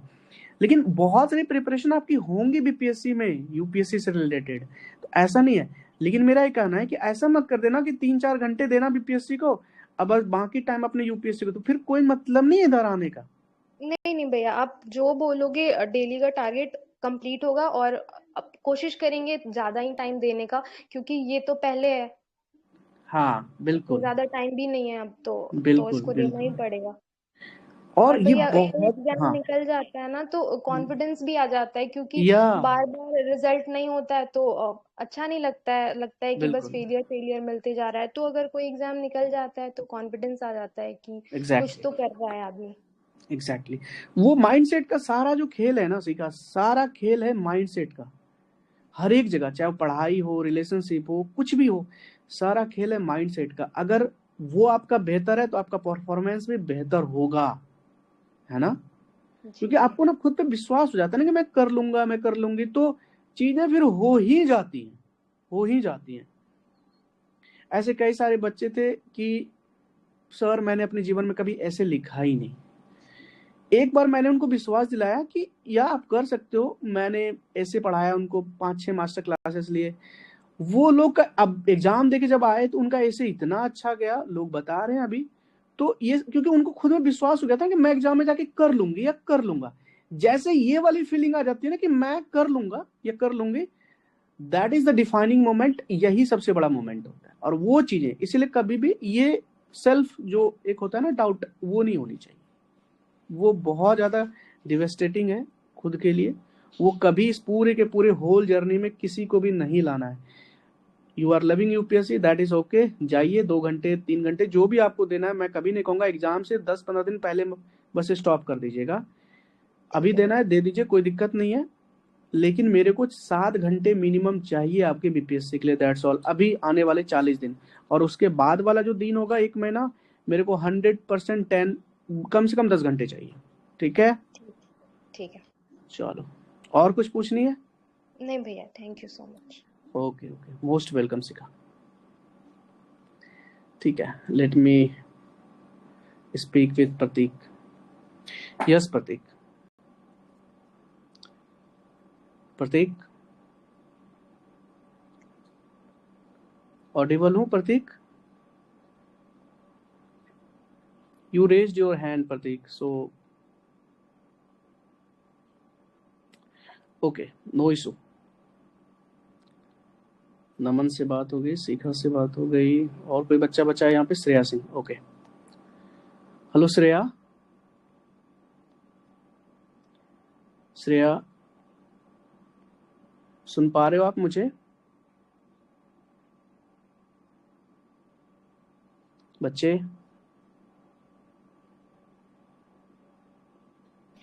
लेकिन बहुत सारी प्रिपरेशन आपकी होंगी बीपीएससी में यूपीएससी से रिलेटेड, तो ऐसा नहीं है। लेकिन मेरा ये कहना है कि ऐसा मत कर देना कि 3-4 घंटे देना बीपीएससी को, अब बस बाकी टाइम अपने यूपीएससी को, तो फिर कोई मतलब नहीं है इधर आने का। नहीं नहीं भैया, आप जो बोलोगे डेली का टारगेट कंप्लीट होगा, और अब कोशिश करेंगे ज्यादा ही टाइम देने का, क्योंकि ये तो पहले है, हाँ इसमें बिल्कुल, ज्यादा टाइम भी नहीं है अब तो बिल्कुल इसको देना ही बिल्कुल। पड़ेगा। और और ये भैया कोई बहुत, एग्जाम हाँ, निकल जाता है ना तो कॉन्फिडेंस भी आ जाता है, क्योंकि या बार बार रिजल्ट नहीं होता है तो अच्छा नहीं लगता है, लगता है कि बस बिल्कुल, फेलियर फेलियर मिलते जा रहा है। तो अगर कोई एग्जाम निकल जाता है तो कॉन्फिडेंस आ जाता है कि कुछ एग्जैक्टली, तो कर रहा है आदमी। एग्जैक्टली। वो माइंडसेट का सारा जो खेल है ना, सीखा सारा खेल है माइंडसेट का। हर एक जगह, चाहे वो पढ़ाई हो, रिलेशनशिप हो, कुछ भी हो, सारा खेल है माइंडसेट का। अगर वो आपका बेहतर है तो आपका परफॉर्मेंस भी बेहतर होगा, है ना। जी क्योंकि भैया। आपको ना खुद पे विश्वास हो जाता है ना कि मैं कर लूंगा, मैं कर लूंगी, तो चीजें फिर हो ही जाती हैं, हो ही जाती हैं। ऐसे कई सारे बच्चे थे कि सर मैंने अपने जीवन में कभी ऐसे लिखा ही नहीं। एक बार मैंने उनको विश्वास दिलाया कि या आप कर सकते हो, मैंने ऐसे पढ़ाया उनको, 5-6 मास्टर क्लासेस लिए। वो लोग अब एग्जाम देके जब आए तो उनका ऐसे इतना अच्छा गया, लोग बता रहे हैं अभी। तो ये क्योंकि उनको खुद में विश्वास हो गया था कि मैं एग्जाम में जाके कर लूंगी या कर लूंगा। जैसे ये वाली फीलिंग आ जाती है ना कि मैं कर लूंगा या कर लूंगी, that is the defining moment. यही सबसे बड़ा मोमेंट होता है। और वो चीजें इसलिए कभी भी ये सेल्फ जो एक होता है ना डाउट, वो नहीं होनी चाहिए। वो बहुत ज्यादा डिवेस्टेटिंग है खुद के लिए। वो कभी इस पूरे के पूरे होल जर्नी में किसी को भी नहीं लाना है। You are loving UPSC, that is okay. जाइए 2 घंटे 3 घंटे जो भी आपको देना है। मैं कभी नहीं कहूंगा एग्जाम से 10-15 दिन पहले बस स्टॉप कर दीजिएगा। ठीक अभी है देना भैया। है दे दीजिए, कोई दिक्कत नहीं है। लेकिन मेरे को 7 घंटे मिनिमम चाहिए आपके बीपीएससी के लिए, दैट्स ऑल। अभी आने वाले 40 दिन, और उसके बाद वाला जो दिन होगा 1 महीना, मेरे को 100% 10, कम से कम 10 घंटे चाहिए। ठीक है, ठीक ठीक है। चलो। और कुछ पूछनी है? नहीं भैया, थैंक यू सो मच। Okay okay, most welcome Shikha. ठीक है, let me speak with Prateek. Yes Prateek, Prateek audible हूँ Prateek? You raised your hand Prateek, so okay, no issue. Naman से बात हो गई, शिखा से बात हो गई, और कोई बच्चा बचा है यहाँ पे? श्रेया सिंह, ओके। हेलो श्रेया, श्रेया सुन पा रहे हो आप मुझे? बच्चे,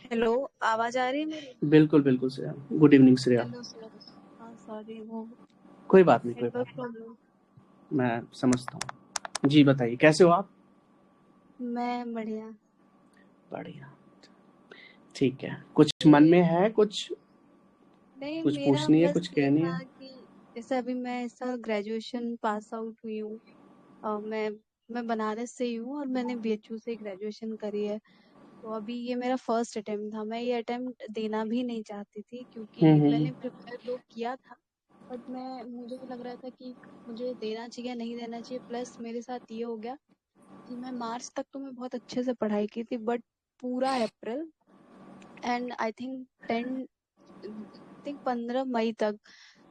हेलो, आवाज आ रही है मेरी? बिल्कुल बिल्कुल Shreya, good evening Shreya. Hello sir. हाँ सॉरी, वो कोई बात नहीं, कोई नेटवर्क बात प्रॉब्लम। नहीं, मैं समझता हूँ। जी बताइए, कैसे हो आप? मैं बढ़िया। बढ़िया, ठीक है। कुछ मन ये में है, कुछ नहीं, कुछ मेरा पूछनी है, बस कुछ ये कहनी है? था कि जैसे अभी मैं इस साल ग्रेजुएशन पास आउट हुई हूँ। मैं बनारस से ही हूँ और मैंने बीएचयू से ग्रेजुएशन करी है। तो अभी ये मेरा फर्स्ट अटेम्प्ट था। मैं ये अटेम्प्ट देना भी नहीं चाहती थी क्योंकि हम्म। मैंने प्रिपेयर तो किया था, बट मुझे लग रहा था कि मुझे देना चाहिए नहीं देना चाहिए। प्लस मेरे साथ ये हो गया कि मैं मार्च तक तो मैं बहुत अच्छे से पढ़ाई की थी, बट पूरा अप्रैल एंड आई थिंक 15 मई तक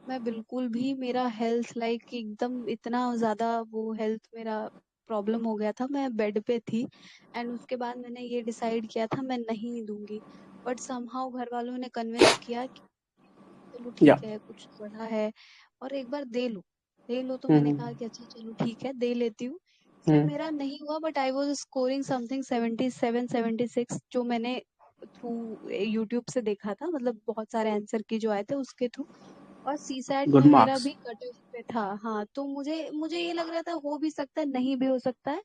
मैं बिल्कुल भी, मेरा हेल्थ लाइक एकदम इतना ज्यादा वो हेल्थ मेरा प्रॉब्लम हो गया था, मैं बेड पे थी। एंड उसके बाद मैंने ये डिसाइड किया था मैं नहीं दूंगी, बट समहाउ घर वालों ने कन्विंस किया कि चलो या ठीक है, कुछ पढ़ा है और एक बार दे लो। तो मैंने कहा कि अच्छा चलो ठीक है, दे लेती हूँ। फिर मेरा नहीं हुआ, but I was scoring something 77 76, जो मैंने थ्रू यूट्यूब से देखा था, मतलब बहुत सारे आंसर की जो आए थे उसके थ्रू। और सीसैट गुड में मेरा मार्क्स। भी कट ऑफ पे था। हाँ, तो मुझे ये लग रहा था हो भी सकता है, नहीं भी हो सकता है,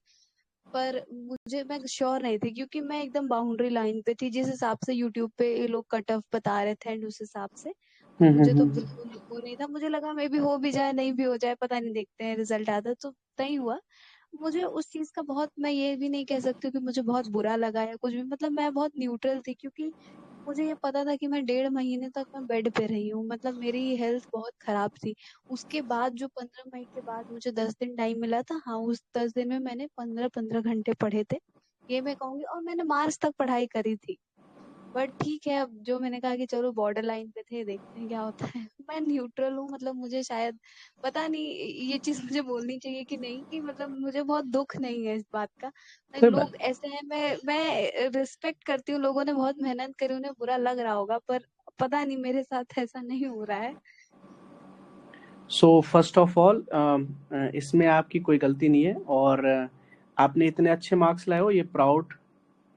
पर मैं श्योर नहीं थी, क्योंकि मैं एकदम बाउंड्री लाइन पे थी जिस हिसाब से यूट्यूब पे ये लोग कट ऑफ बता रहे थे, एंड उस हिसाब से तो मुझे तो बिल्कुल वो नहीं था। मुझे लगा मे भी हो भी जाए, नहीं भी हो जाए, पता नहीं, देखते हैं रिजल्ट आता है। तो नहीं हुआ। मुझे उस चीज का बहुत, मैं ये भी नहीं कह सकती कि मुझे बहुत बुरा लगा या कुछ भी, मतलब मैं बहुत न्यूट्रल थी, क्योंकि मुझे ये पता था कि मैं 1.5 महीने तक मैं बेड पे रही हूँ, मतलब मेरी हेल्थ बहुत खराब थी। उसके बाद जो 15 मई के बाद मुझे 10 दिन टाइम मिला था, हाँ, उस 10 दिन में मैंने 15-15 घंटे पढ़े थे, ये मैं कहूंगी। और मैंने मार्च तक पढ़ाई करी थी। बट ठीक है, अब जो मैंने कहा कि चलो बॉर्डर लाइन पे थे, देखते हैं क्या होता है। मैं न्यूट्रल हूँ, मतलब मुझे शायद पता नहीं ये चीज मुझे बोलनी चाहिए कि नहीं, कि मतलब मुझे बहुत दुख नहीं है इस बात का। सही बात। लोग ऐसे हैं, मैं रिस्पेक्ट करती हूँ, लोगों ने बहुत मेहनत करी, उन्हें बुरा लग रहा होगा, पर पता नहीं मेरे साथ ऐसा नहीं हो रहा है। सो फर्स्ट ऑफ ऑल इसमें आपकी कोई गलती नहीं है, और आपने इतने अच्छे मार्क्स लाए हो, ये प्राउड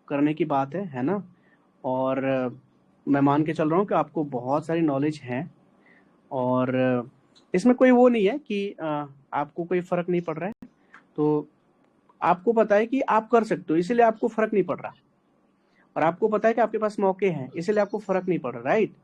करने की बात है ना। और मैं मान के चल रहा हूँ कि आपको बहुत सारी नॉलेज है, और इसमें कोई वो नहीं है कि आपको कोई फर्क नहीं पड़ रहा है। तो आपको पता है कि आप कर सकते हो, इसीलिए आपको फर्क नहीं पड़ रहा, और आपको पता है कि आपके पास मौके हैं, इसीलिए आपको फर्क नहीं पड़ रहा, राइट।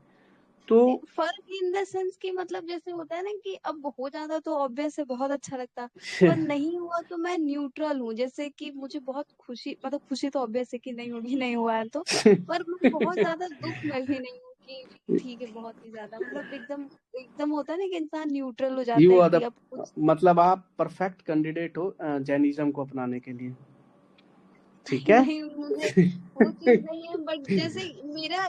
तो फर्क इन द सेंस कि मतलब जैसे होता है ना कि अब हो जाता तो ऑब्वियस है, बहुत अच्छा लगता, पर नहीं हुआ तो मैं न्यूट्रल हूँ। जैसे कि मुझे बहुत खुशी, मतलब खुशी तो ऑब्वियस है कि नहीं होगी, नहीं हुआ है तो, पर मैं बहुत ज्यादा दुख में भी नहीं हूँ कि ठीक है, बहुत ही ज्यादा, मतलब एकदम एकदम होता है ना कि इंसान न्यूट्रल हो जाता यू है आर कि द, अब कुछ मतलब आप परफेक्ट कैंडिडेट हो जैनिज्म को अपनाने के लिए, ठीक है। नहीं, मुझे वो चीज नहीं है, बट जैसे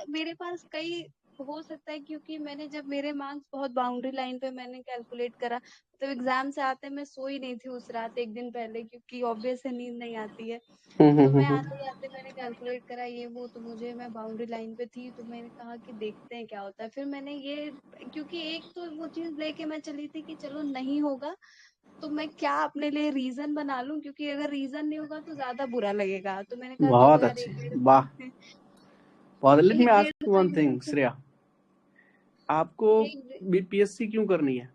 मेरे पास कई हो सकता है, क्योंकि मैंने जब मेरे मार्क्स बहुत बाउंड्री लाइन पे मैंने कैलकुलेट करा, तो एग्जाम से आते मैं सोई नहीं थी उस रात, एक दिन पहले, क्योंकि ऑब्वियस है नींद नहीं आती है। तो मैं आते ही आते मैंने कैलकुलेट करा ये वो, तो मैं बाउंड्री लाइन पे थी, तो मैंने कहा कि देखते हैं क्या होता है। फिर मैंने ये, क्योंकि एक तो वो चीज लेके मैं चली थी कि चलो नहीं होगा तो मैं क्या अपने लिए रीजन बना लूं, क्योंकि अगर रीजन नहीं होगा तो ज्यादा बुरा लगेगा। तो मैंने कहा चलो बहुत यार अच्छे, एक डेढ़ वाह। बहुत, लेट मी एक डेढ़ आस्क वन महीने थिंग श्रेया, आपको एक बीपीएससी क्यों करनी है?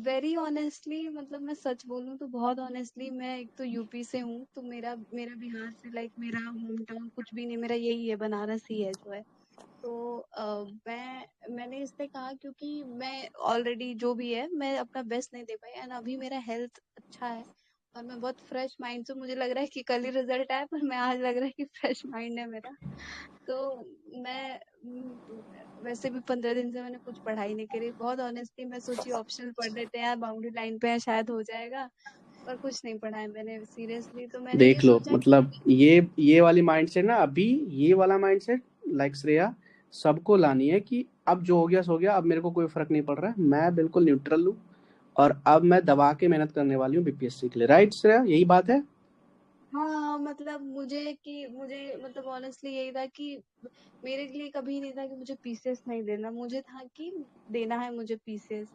वेरी ऑनेस्टली, मतलब मैं सच बोलूं तो बहुत ऑनेस्टली, मैं एक तो यूपी से हूँ, तो मेरा मेरा बिहार से लाइक मेरा होम टाउन कुछ भी नहीं, मेरा यही है, बनारस ही है जो है। तो मैंने इसलिए कहा क्योंकि मैं ऑलरेडी जो भी है मैं अपना बेस्ट नहीं दे पाई, एंड अभी मेरा हेल्थ अच्छा है और मैं बहुत फ्रेश माइंड से, मुझे लग रहा है कि कल ही रिजल्ट आया, पर मैं आज लग रहा है कि फ्रेश माइंड है मेरा। तो मैं वैसे भी 15 दिन से मैंने कुछ पढ़ाई नहीं करी, बहुत ऑनेस्टली मैं सोची ऑप्शनल पढ़ लेते हैं यार, बाउंड्री लाइन पे है शायद हो जाएगा, पर कुछ नहीं पढ़ा है मैंने सीरियसली। तो मैंने ये देख लो, सोचा कि मतलब ये वाली माइंडसेट ना, अभी ये वाला माइंडसेट लाइक श्रेया सबको लानी है कि अब जो हो गया सो गया, अब मेरे को कोई फर्क नहीं पड़ रहा है, मैं बिल्कुल न्यूट्रल हूँ, और अब मैं दबा के मेहनत करने वाली हूँ बीपीएससी के लिए, राइट श्रेया, यही बात है। हाँ, मतलब मुझे मतलब ऑनेस्टली यही था कि मेरे लिए कभी नहीं था कि मुझे पीसीएस नहीं देना, मुझे था कि देना है मुझे पीसीएस।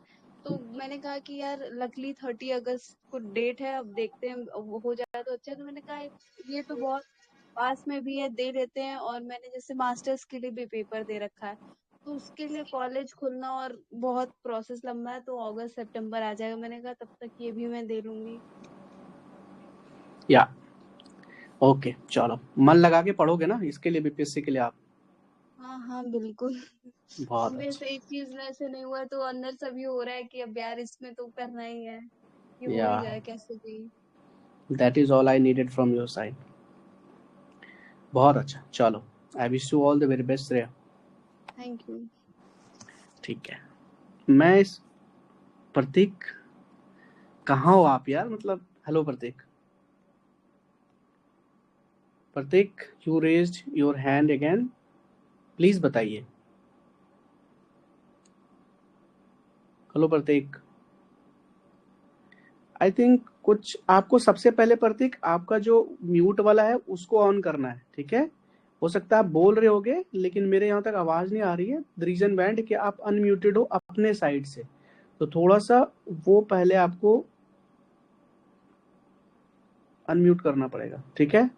तो मैंने कहा कि यार लकली 30 अगस्त को डेट है, अब देखते हैं, अब हो जाए तो अच्छा है। तो मैंने कहा ये तो बहुत पास में भी है, दे लेते हैं। और मैंने जैसे मास्टर्स के लिए भी पेपर दे रखा है, तो उसके लिए कॉलेज खुलना और बहुत प्रोसेस लंबा है, तो अगस्त सितंबर आ जाएगा। मैंने कहा तब तक ये भी मैं दे लूंगी। या ओके, चलो मन लगा के पढ़ोगे ना इसके लिए, बीपीएससी के लिए आप। हाँ हाँ बिल्कुल। बहुत ऑब्वियस अच्छा। एक चीज में ऐसे नहीं हुआ तो अंदर सभी हो रहा है कि अब यार इसमें तो करना ही है, ये हो या ही जाए कैसे भी। That is all I needed from your side. बहुत अच्छा, चलो, I wish you all the very best Shreya. Thank you. ठीक है। मैं इस प्रतीक, कहाँ हो आप यार? मतलब hello Prateek. Prateek, you raised your hand again, please बताइए। हेलो प्रतीक। आई थिंक कुछ आपको सबसे पहले प्रतीक आपका जो म्यूट वाला है उसको ऑन करना है, ठीक है? हो सकता है आप बोल रहे होगे लेकिन मेरे यहाँ तक आवाज नहीं आ रही है। द रीजन बैंड कि आप अनम्यूटेड हो अपने साइड से, तो थोड़ा सा वो पहले आपको अनम्यूट करना पड़ेगा, ठीक है?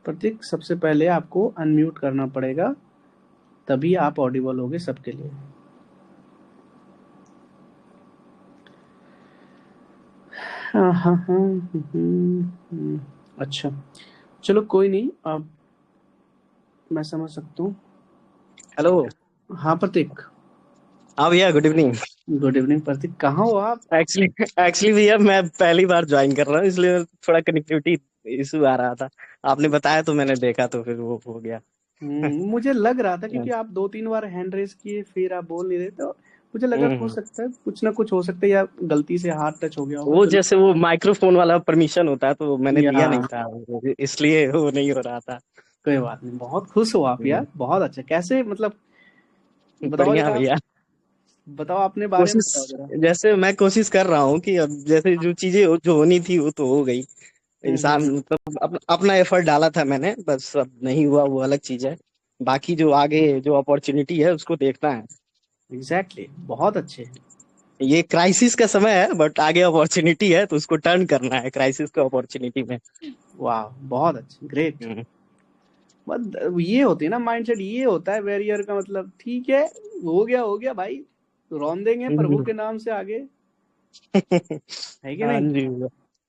प्रतीक, सबसे पहले आपको अनम्यूट करना पड़ेगा, तभी आप ऑडिबल होगे सबके लिए। हाँ हाँ हाँ। अच्छा, चलो कोई नहीं, अब मैं समझ सकता हूँ। हेलो। हाँ प्रतीक। हाँ भैया, गुड इवनिंग। गुड इवनिंग प्रतीक, कहाँ हो आप? एक्चुअली भैया मैं पहली बार ज्वाइन कर रहा हूँ, इसलिए थोड़ा कनेक्टिविटी इशू आ रहा था। आपने बताया तो मैंने देखा, तो फिर वो हो गया। मुझे लग रहा था क्योंकि आप 2-3 बार हैंड रेस किए फिर आप बोल नहीं रहे, तो मुझे लगा हो हम्म। सकता है कुछ ना कुछ हो सकता है, या गलती से हाथ टच हो गया होगा। वो चलो जैसे वो माइक्रोफोन वाला परमिशन होता है, तो मैंने या दिया नहीं था, इसलिए वो नहीं हो रहा था। कोई बात नहीं, बहुत खुश हो आप यार, बहुत अच्छा। कैसे मतलब बताओ बढ़िया जरा, भैया। बताओ अपने बारे में कोशिश, बताओ जरा। जैसे मैं कोशिश कर रहा हूँ कि अब जैसे जो चीजें जो होनी थी वो तो हो गई। इंसान हम्म। मतलब अपना एफर्ट डाला था मैंने, बस अब नहीं हुआ वो अलग चीज है। बाकी जो आगे जो अपॉर्चुनिटी है उसको देखना है। एग्जैक्टली, बहुत अच्छे। ये क्राइसिस का समय है, बट आगे अपॉर्चुनिटी है, तो उसको टर्न करना है क्राइसिस को अपॉर्चुनिटी में। वाह, बहुत अच्छे, ग्रेट। हम्म। बस ये होती है ना माइंडसेट, ये होता है वेरियर का मतलब। ठीक है, हो गया भाई, रौन देंगे प्रभु के नाम से आगे, है कि हाँ नहीं? जी भैया।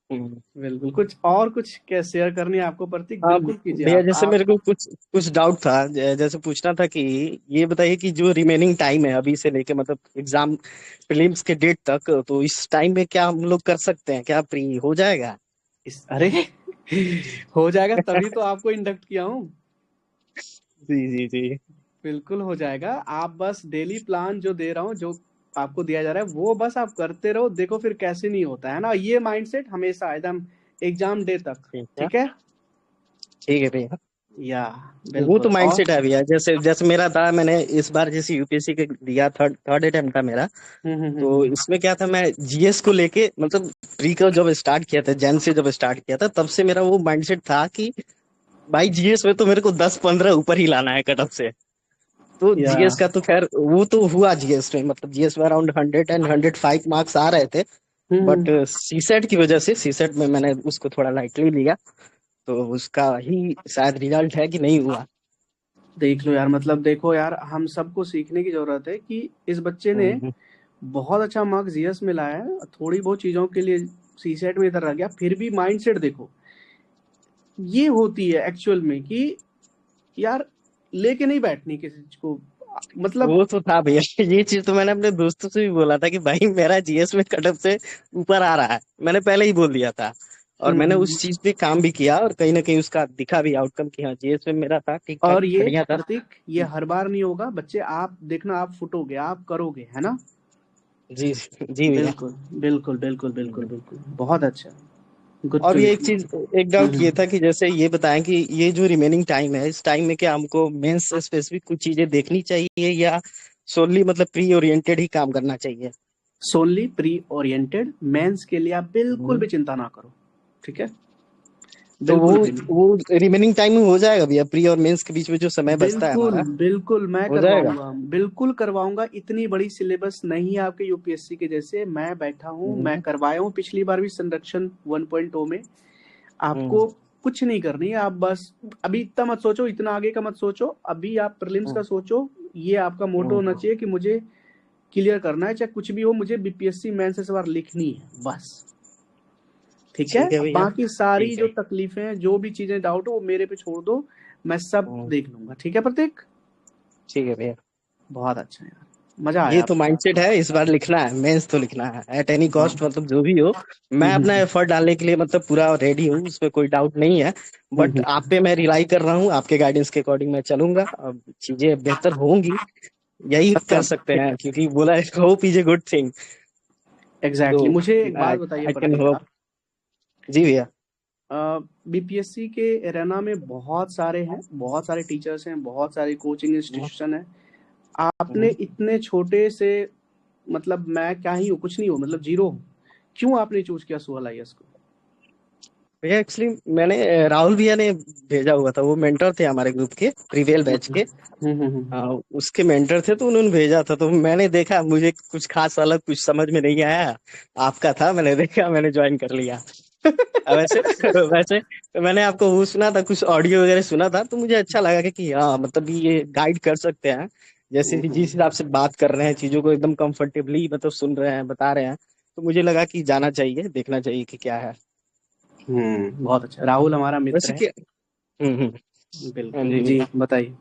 हम्म। बिल्कुल। कुछ और कुछ क्या शेयर करनी है आपको प्रतीक? हाँ बिल्कुल कीजिए भैया, जैसे आप। मेरे को कुछ कुछ डाउट था, जैसे पूछना था कि ये बताइए कि जो रिमेनिंग टाइम है अभी से लेके, मतलब एग्जाम प्रीलिम्स के डेट तक, तो इस टाइम में क्या हम लोग कर सकते हैं? क्या प्री हो जाएगा? अरे हो जाएगा, तभी तो आपको इंडक्ट किया हूँ। जी जी जी। बिल्कुल हो जाएगा। आप बस डेली प्लान जो दे रहा हूँ, जो आपको दिया जा रहा है, वो बस आप करते रहो, देखो फिर कैसे नहीं होता है ना। ये माइंडसेट हमेशा एकदम एग्जाम डे तक, ठीक है। ठीक है? ठीक है भैया। या वो तो बिल्कुल। और माइंडसेट है भैया, जैसे जैसे मेरा था, मैंने इस बार जैसे यूपीएससी के दिया, थर्ड थर्ड अटेम्प्ट था मेरा। तो हम्म। इसमें क्या था, मैं जीएस को लेके मतलब प्री का जब स्टार्ट किया था, जैन से जब स्टार्ट किया था, तब से मेरा वो माइंडसेट था कि भाई जीएस में तो मेरे को 10-15 ऊपर ही लाना है कट ऑफ से। तो या जीएस का तो खैर वो तो हुआ, जीएस में मतलब जीएस में अराउंड 100 और 105 मार्क्स आ रहे थे। But hmm. सीसेट की वजह से, सीसेट में मैंने उसको थोड़ा लाइटली लिया, तो उसका ही शायद रिजल्ट है कि नहीं हुआ। देख लो यार, मतलब देखो यार, हम सबको सीखने की जरूरत है कि इस बच्चे ने हम्म। बहुत अच्छा मार्क्स जीएस में लाया है, थोड़ी बहुत चीजों के लिए सीसेट में इधर रह गया, फिर भी माइंडसेट देखो। ये होती है एक्चुअल में कि यार लेके नहीं बैठनी किसी चीज को, मतलब। वो तो था भैया। ये चीज तो मैंने अपने दोस्तों से भी बोला था कि भाई मेरा जीएस में कट ऑफ से ऊपर आ रहा है, मैंने पहले ही बोल दिया था। और मैंने हम्म। उस चीज पे काम भी किया, और कहीं ना कहीं उसका दिखा भी आउटकम कि हाँ जीएस में मेरा था ठीक ठाक, और ये बढ़िया था। प्रतीक, ये हर बार नहीं होगा बच्चे, आप देखना, आप फुटोगे, आप करोगे, है ना? जी जी भैया। बिल्कुल बिल्कुल बिल्कुल बिल्कुल बिल्कुल, बहुत अच्छा, गुड और टू ये एक चीज, एक डाउट ये हम्म। था कि जैसे ये बताएं कि ये जो रिमेनिंग टाइम है, इस टाइम में क्या हमको मेंस से स्पेसिफिक कुछ चीजें देखनी चाहिए, या सोनली मतलब प्री ओरिएंटेड ही काम करना चाहिए? सोनली प्री ओरिएंटेड, मेंस के लिए आप बिल्कुल हम्म। भी चिंता ना करो, ठीक है? तो वो बिल्कुल भी नहीं। वो रिमेनिंग टाइम में हो जाएगा भैया? प्री और मेंस के बीच में जो समय बचता है बिल्कुल हमारा, बिल्कुल, मैं हो जाएगा? करवाऊंगा, बिल्कुल करवाऊंगा। इतनी बड़ी सिलेबस नहीं है आपके यूपीएससी के जैसे, मैं बैठा हूँ, मैं हम्म। करवाया हूँ पिछली बार भी संरक्षण 1.0 में। हम्म। आपको कुछ नहीं करनी है, आप बस अभी इतना मत सोचो, इतना आगे का मत सोचो, अभी आप प्रीलिम्स का हम्म। सोचो। ये आपका मोटो होना हम्म। चाहिए कि मुझे क्लियर करना है, चाहे कुछ भी हो, मुझे बीपीएससी मेंस इस बार लिखनी है बस, ठीक है? ठीक है अब भैया। बाकी सारी ठीक जो है। तकलीफें हैं, जो भी चीजें डाउट हो, वो मेरे पे छोड़ दो, मैं सब हम्म। देख लूंगा, ठीक है प्रतीक? ठीक है भैया। बहुत अच्छा यार। मजा आया ये तो आपसे बात माइंडसेट है, इस बार लिखना है, मेंस तो लिखना है एट एनी हाँ कॉस्ट, मतलब जो भी हो। मैं अपना हम्म एफर्ट डालने के लिए मतलब पूरा रेडी हूँ, उसमें कोई डाउट नहीं है। बट हम्म। आप पे मैं रिलाई कर रहा हूँ, आपके गाइडेंस के अकॉर्डिंग मैं चलूंगा, अब चीजें बेहतर होंगी, यही अच्छा कर सकते हैं, क्योंकि बोला है hope is a good thing. Exactly तो मुझे एक बात बताइए आई कैन प्रतीक होप। जी भैया। बीपीएससी के एरेना में बहुत सारे हैं, बहुत सारे टीचर्स हैं, बहुत सारे कोचिंग इंस्टीट्यूशन है। आपने इतने छोटे से, मतलब मैं क्या ही हूँ, कुछ नहीं हूँ, मतलब जीरो हूँ, क्यों आपने चूज किया सोहल आईएएस को? भैया एक्चुअली मैंने राहुल भैया ने भेजा हुआ था, वो मेंटर थे हमारे ग्रुप के, प्रीवियल बैच के। हम्म। उसके मेंटर थे, तो उन्होंने भेजा था, तो मैंने देखा, मुझे कुछ खास अलग कुछ समझ में नहीं आया, आपका था, मैंने देखा, मैंने ज्वाइन कर लिया। वैसे वैसे तो मैंने आपको वो सुना था, कुछ ऑडियो वगैरह सुना था, तो मुझे अच्छा लगा कि हाँ मतलब ये गाइड कर सकते हैं, जैसे कि जिस हिसाब से बात कर रहे हैं, चीजों को एकदम कंफर्टेबली मतलब सुन रहे हैं, बता रहे हैं, तो मुझे लगा कि जाना चाहिए, देखना चाहिए कि क्या है। बहुत अच्छा। राहुल हमारा मित्र वैसे है। क्या। हम्म। हाँ बिल्कुल जी जी, भैया। बताइए।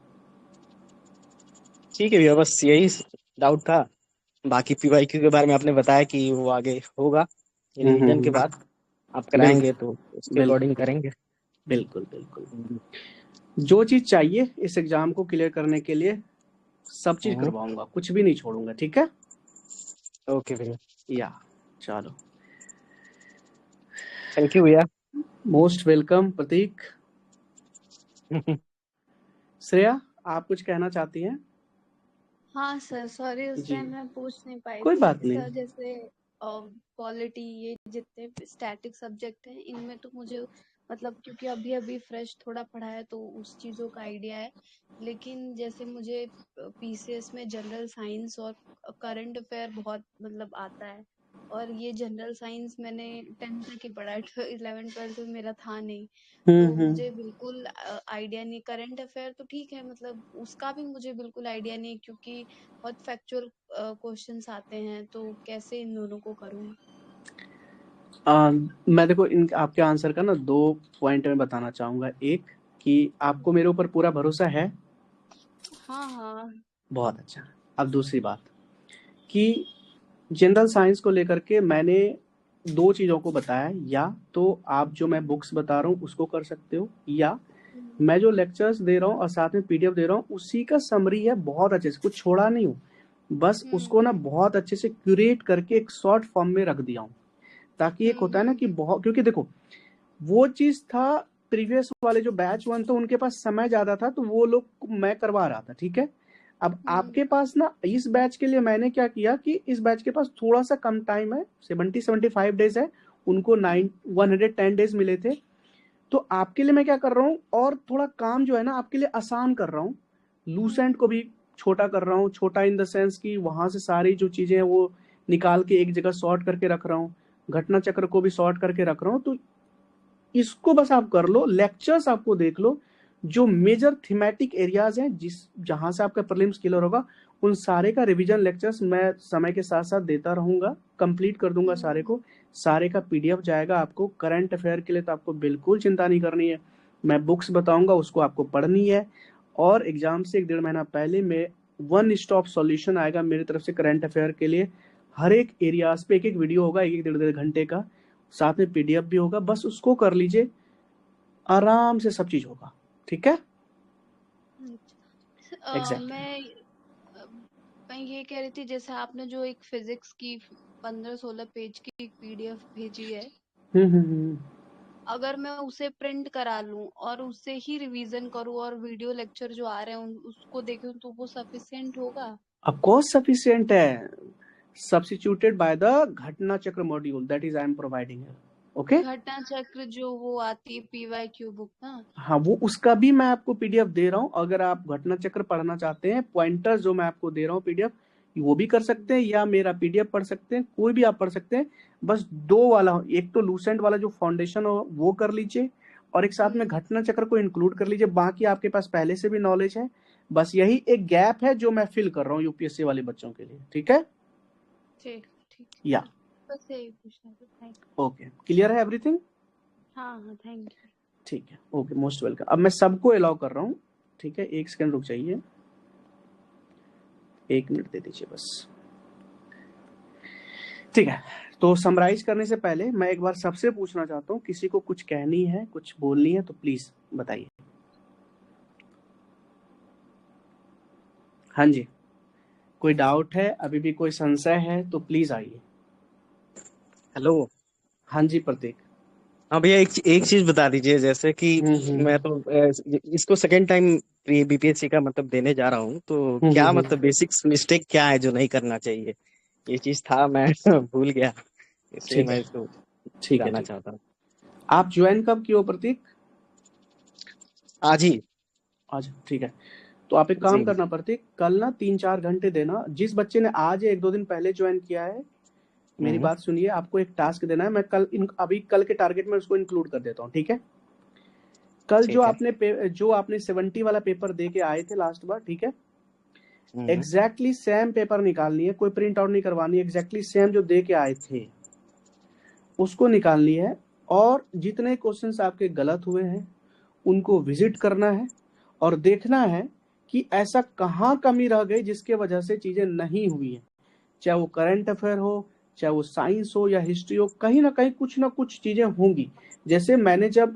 ठीक है भैया, बस यही डाउट था। बाकी पीवाईक्यू के बारे में आपने बताया कि वो आगे होगा, रिवीजन के बाद आप बिल्कुल कराएंगे, तो उसके अकॉर्डिंग बिल्कुल करेंगे। बिल्कुल बिल्कुल। जो चीज चाहिए इस एग्जाम को क्लियर करने के लिए, सब चीज करवाऊंगा, कुछ भी नहीं छोड़ूंगा, ठीक है? ओके भैया। या चलो, थैंक यू भैया। मोस्ट वेलकम प्रतीक। श्रेया, आप कुछ कहना चाहती हैं? हाँ सर, सॉरी उस जी, टाइम मैं पूछ नहीं पाई कोई थी बात नहीं। सर। जैसे पॉलिटी, ये जितने स्टैटिक सब्जेक्ट हैं इनमें तो मुझे मतलब, क्योंकि अभी अभी फ्रेश थोड़ा पढ़ा है तो उस चीज़ों का आइडिया है। लेकिन जैसे मुझे पीसीएस में जनरल साइंस और करंट अफेयर बहुत मतलब आता है, और ये जनरल साइंस मैंने 10th तक ही पढ़ा है, 11 12 में मेरा था नहीं। तो मुझे बिल्कुल आइडिया नहीं। करंट अफेयर तो ठीक है, मतलब उसका भी मुझे बिल्कुल आइडिया नहीं, क्योंकि बहुत फैक्चुअल क्वेश्चंस आते हैं, तो कैसे इन दोनों को करूं? मैं देखो इन आपके आंसर का ना दो पॉइंट में बताना चाहूंगा। एक, कि आपको मेरे ऊपर पूरा भरोसा है। हाँ हाँ। बहुत अच्छा। अब दूसरी बात, कि जनरल साइंस को लेकर के मैंने दो चीज़ों को बताया, या तो आप जो मैं बुक्स बता रहा हूँ उसको कर सकते हो, या मैं जो लेक्चर्स दे रहा हूँ और साथ में पीडीएफ दे रहा हूँ उसी का समरी है, बहुत अच्छे से, कुछ छोड़ा नहीं हूँ, बस उसको ना बहुत अच्छे से क्यूरेट करके एक शॉर्ट फॉर्म में रख दिया हूँ, ताकि एक होता है ना कि बहुत, क्योंकि देखो वो चीज था, प्रीवियस वाले जो बैच वन था उनके पास समय ज्यादा था, तो वो लोग मैं करवा रहा था, ठीक है? अब आपके पास ना इस बैच के लिए मैंने क्या किया कि इस बैच के पास थोड़ा सा कम टाइम है, 75 डेज है, उनको 110 डेज मिले थे। तो आपके लिए मैं क्या कर रहा हूँ, और थोड़ा काम जो है ना आपके लिए आसान कर रहा हूँ, लूसेंट को भी छोटा कर रहा हूँ, छोटा इन द सेंस कि वहां से सारी जो चीजें हैं वो निकाल के एक जगह सॉर्ट करके रख रहा हूँ, घटना चक्र को भी सॉर्ट करके रख रहा हूँ। तो इसको बस आप कर लो, लेक्चर्स आपको देख लो, जो मेजर थीमेटिक एरियाज हैं जिस जहां से आपका प्रीलिम्स क्लियर होगा, उन सारे का रिवीजन लेक्चर्स मैं समय के साथ साथ देता रहूंगा, कंप्लीट कर दूंगा सारे को। सारे का पीडीएफ जाएगा आपको। करंट अफेयर के लिए तो आपको बिल्कुल चिंता नहीं करनी है, मैं बुक्स बताऊंगा, उसको आपको पढ़नी है। और एग्जाम से एक डेढ़ महीना पहले में वन स्टॉप सॉल्यूशन आएगा मेरी तरफ से करंट अफेयर के लिए। हर एक एरियाज पे एक एक वीडियो होगा, एक एक डेढ़ डेढ़ घंटे का, साथ में पीडीएफ भी होगा, बस उसको कर लीजिए, आराम से सब चीज होगा, ठीक है? एग्जैक्टली। अ, मैं ये कह रही थी, जैसे आपने जो एक फिजिक्स की 15-16 पेज की एक पीडीएफ भेजी है, हम्म। अगर मैं उसे प्रिंट करा लूं और उससे ही रिवीजन करूं और वीडियो लेक्चर जो आ रहे हैं उसको देखूं, तो वो सफिशिएंट होगा? ऑफ कोर्स सफिशिएंट है, सब्स्टिट्यूटेड बाय द घटना चक्र module that is I am providing. Okay. घटना चक्र जो वो आती है पीवाईक्यू बुक ना? हाँ, वो उसका भी मैं आपको पीडीएफ दे रहा हूँ, अगर आप घटना चक्र पढ़ना चाहते हैं, पॉइंटर्स जो मैं आपको दे रहा हूँ पीडीएफ, वो भी कर सकते हैं, या मेरा पीडीएफ पढ़ सकते हैं, कोई भी आप पढ़ सकते हैं। बस दो वाला, एक तो लूसेंट वाला जो फाउंडेशन हो वो कर लीजिए, और एक साथ में घटना चक्र को इंक्लूड कर लीजिए, बाकी आपके पास पहले से भी नॉलेज है। बस यही एक गैप है जो मैं फिल कर रहा हूँ यूपीएससी वाले बच्चों के लिए, ठीक है? ठीक ठीक। या बस यही पूछना था, थैंक। ओके, क्लियर है एवरीथिंग? हाँ हाँ, थैंक यू। ठीक है, ओके, मोस्ट वेलकम। अब मैं सबको अलाउ कर रहा हूँ, ठीक है? एक सेकंड रुक जाइए। 1 मिनट दे दीजिए बस। ठीक है, तो समराइज करने से पहले मैं एक बार सबसे पूछना चाहता हूँ, किसी को कुछ कहनी है, कुछ बोलनी है तो प्लीज बताइए। हाँ जी, कोई डाउट है, अभी भी कोई संशय है तो प्लीज आइए। हेलो। हाँ जी प्रतीक। हाँ भैया, एक चीज बता दीजिए, जैसे कि मैं तो इसको सेकंड टाइम बीपीएससी का मतलब देने जा रहा हूँ, तो क्या मतलब बेसिक्स मिस्टेक क्या है जो नहीं करना चाहिए? ये चीज था, मैं भूल गया, इसलिए ठीक मैं है, इसको ठीक है, जानना ठीक है। चाहता हूँ। आप ज्वाइन कब किए हो प्रतीक? आज ही। आज, ठीक है। तो आप एक काम जी। करना प्रतीक, कल ना 3-4 घंटे देना। जिस बच्चे ने आज 1-2 दिन पहले ज्वाइन किया है, मेरी हम्म। बात सुनिए, आपको एक टास्क देना है। मैं अभी कल के टारगेट में उसको इंक्लूड कर देता हूँ, ठीक है? कल ठीक है। जो आपने 70 वाला पेपर दे के आए थे लास्ट बार, ठीक है? हम्म। एग्जैक्टली सेम पेपर निकालनी है, कोई प्रिंट आउट नहीं करवानी है। एग्जैक्टली सेम जो दे के आए थे उसको निकालनी है, और जितने क्वेश्चंस आपके गलत हुए हैं उनको विजिट करना है और देखना है कि ऐसा कहाँ कमी रह गई जिसके वजह से चीजें नहीं हुई हैं। चाहे वो करंट अफेयर हो, चाहे वो साइंस हो या हिस्ट्री हो, कहीं ना कहीं कुछ ना कुछ चीजें होंगी। जैसे मैंने जब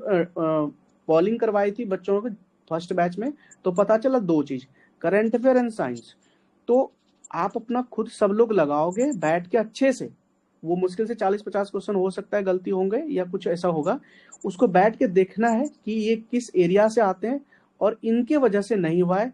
पॉलिंग करवाई थी बच्चों के फर्स्ट बैच में, तो पता चला 2 चीज, करंट अफेयर एंड साइंस। तो आप अपना खुद सब लोग लगाओगे बैठ के अच्छे से, वो मुश्किल से 40-50 क्वेश्चन हो सकता है गलती होंगे या कुछ ऐसा होगा, उसको बैठ के देखना है कि ये किस एरिया से आते हैं और इनके वजह से नहीं हुआ है।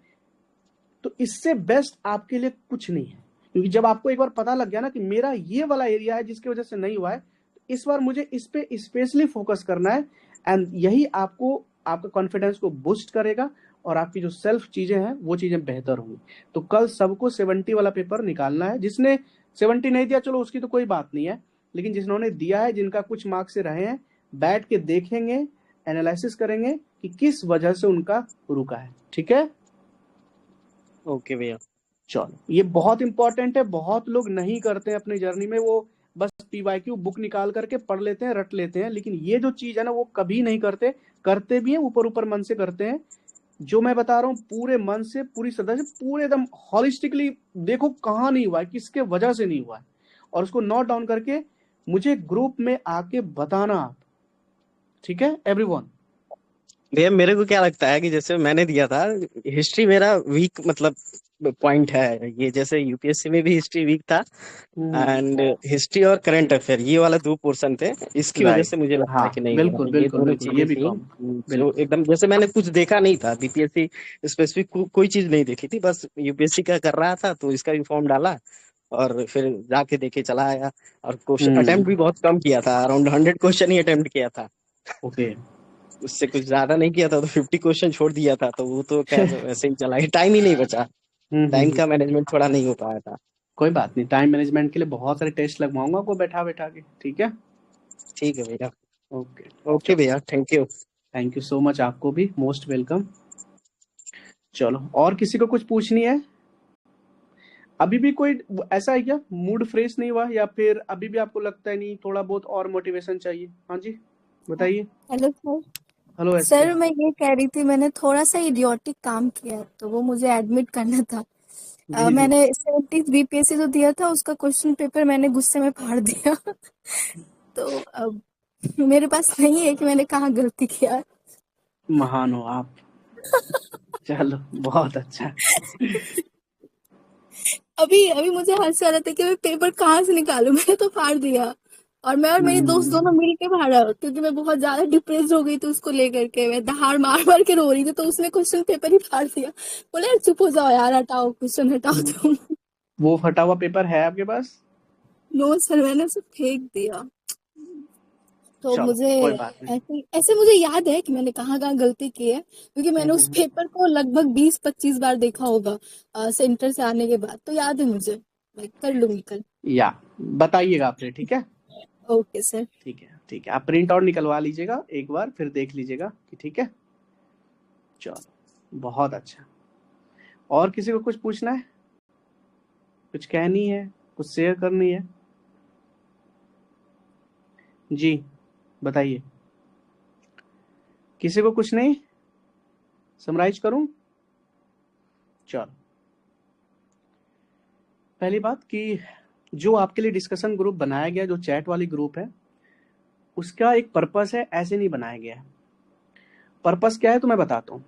तो इससे बेस्ट आपके लिए कुछ नहीं है, क्योंकि जब आपको एक बार पता लग गया ना कि मेरा ये वाला एरिया है जिसकी वजह से नहीं हुआ है, तो इस बार मुझे इस पे स्पेशली फोकस करना है। एंड यही आपको आपका कॉन्फिडेंस को बूस्ट करेगा और आपकी जो सेल्फ चीजें हैं वो चीजें बेहतर होंगी। तो कल सबको 70 वाला पेपर निकालना है। जिसने 70 नहीं दिया चलो उसकी तो कोई बात नहीं है, लेकिन जिन्होंने दिया है, जिनका कुछ मार्क्स से रहे हैं, बैठ के देखेंगे, एनालिसिस करेंगे कि किस वजह से उनका रुका है। ठीक है, ओके भैया। चलो, ये बहुत इंपॉर्टेंट है। बहुत लोग नहीं करते हैं अपनी जर्नी में, वो बस पीवाईक्यू बुक निकाल करके पढ़ लेते हैं, रट लेते हैं, लेकिन ये जो चीज है ना वो कभी नहीं करते। करते भी हैं ऊपर ऊपर मन से करते हैं। जो मैं बता रहा हूँ पूरे मन से, पूरी श्रद्धा से, पूरे एकदम हॉलिस्टिकली देखो कहाँ नहीं हुआ है, किसके वजह से नहीं हुआ है, और उसको नोट डाउन करके मुझे ग्रुप में आके बताना आप। ठीक है एवरीवन? भैया मेरे को क्या लगता है कि जैसे मैंने दिया था, हिस्ट्री मेरा वीक मतलब पॉइंट है ये, जैसे यूपीएससी में भी हिस्ट्री वीक था, एंड हिस्ट्री और करंट अफेयर ये वाला 2 पोर्शन थे, इसकी वजह राइट, से मुझे लगता है हाँ कि नहीं हुआ। बिल्कुल ये बिल्कुल दोनों बिल्कुल, ये चीजें भी थी कम, जो बिल्कुल। एकदम, जैसे मैंने कुछ देखा नहीं था बीपीएससी स्पेसिफिक, कोई चीज नहीं देखी थी, बस यूपीएससी का कर रहा था तो इसका भी फॉर्म डाला और फिर जाके देखे चला आया। और क्वेश्चन अटेम्प्ट भी बहुत कम किया था, अराउंड 100 क्वेश्चन ही अटेम्प्ट किया था, ओके। उससे कुछ ज्यादा नहीं किया था। तो 50 क्वेश्चन छोड़ दिया था, तो वो तो खैर वैसे ही चला, टाइम ही नहीं बचा, टाइम हम्म। का मैनेजमेंट थोड़ा नहीं हो पाया था। कोई बात नहीं, टाइम मैनेजमेंट के लिए बहुत सारे टेस्ट लगवाऊंगा आपको बैठा बैठा के। ठीक है, ठीक है भैया। ओके। ओके चलो, भैया, थैंक you. Thank you so much, आपको भी मोस्ट वेलकम। चलो, और किसी को कुछ पूछनी है? अभी भी कोई ऐसा है क्या, मूड फ्रेश नहीं हुआ, या फिर अभी भी आपको लगता है नहीं, थोड़ा बहुत और मोटिवेशन चाहिए? हाँ जी बताइए। Hello sir. Hello SK. Sir मैं ये कह रही थी, मैंने थोड़ा सा इडियोटिक काम किया है, तो वो मुझे एडमिट करना था। जी जी। मैंने 70 बीपीएससी जो दिया था उसका क्वेश्चन पेपर मैंने गुस्से में फाड़ दिया। तो अब मेरे पास नहीं है कि मैंने कहाँ गलती किया। महान हो आप। चलो, बहुत अच्छा। अभी अभी मुझे हंस आ रहा था कि मैं पेपर कहाँ से निकालूं, मैंने तो फाड़ दिया। और मैं और मेरी दोस्त दोनों मिल के फाड़ा, क्योंकि मैं बहुत ज्यादा डिप्रेस हो गई थी उसको लेकर के, मैं दहाड़ मार मार के रो रही थी, तो उसने क्वेश्चन पेपर ही फाड़ दिया। बोले यार चुप हो जाओ यार, हटाओ क्वेश्चन हटाओ तुम। वो फटा हुआ पेपर है आपके पास? नो सर, मैंने उसे फेंक दिया। तो चलो, मुझे कोई बात नहीं। ऐसे ऐसे मुझे याद है कि मैंने कहाँ कहाँ गलती की है, क्योंकि मैंने उस हम्म। पेपर को लगभग 20-25 बार देखा होगा सेंटर से आने के बाद, तो याद है मुझे। मैं कर लूंगी कल। या बताइएगा आपसे, ठीक है? Okay sir. ठीक है, ठीक है, आप प्रिंट आउट निकलवा लीजिएगा एक बार, फिर देख लीजिएगा कि ठीक है। चलो, बहुत अच्छा। और किसी को कुछ पूछना है, कुछ कहनी है, कुछ शेयर करनी है? जी बताइए। किसी को कुछ नहीं? समराइज करूं? चलो, पहली बात कि जो आपके लिए डिस्कशन ग्रुप बनाया गया, जो चैट वाली ग्रुप है, उसका एक पर्पस है, ऐसे नहीं बनाया गया है। पर्पस क्या है तो मैं बताता हूँ।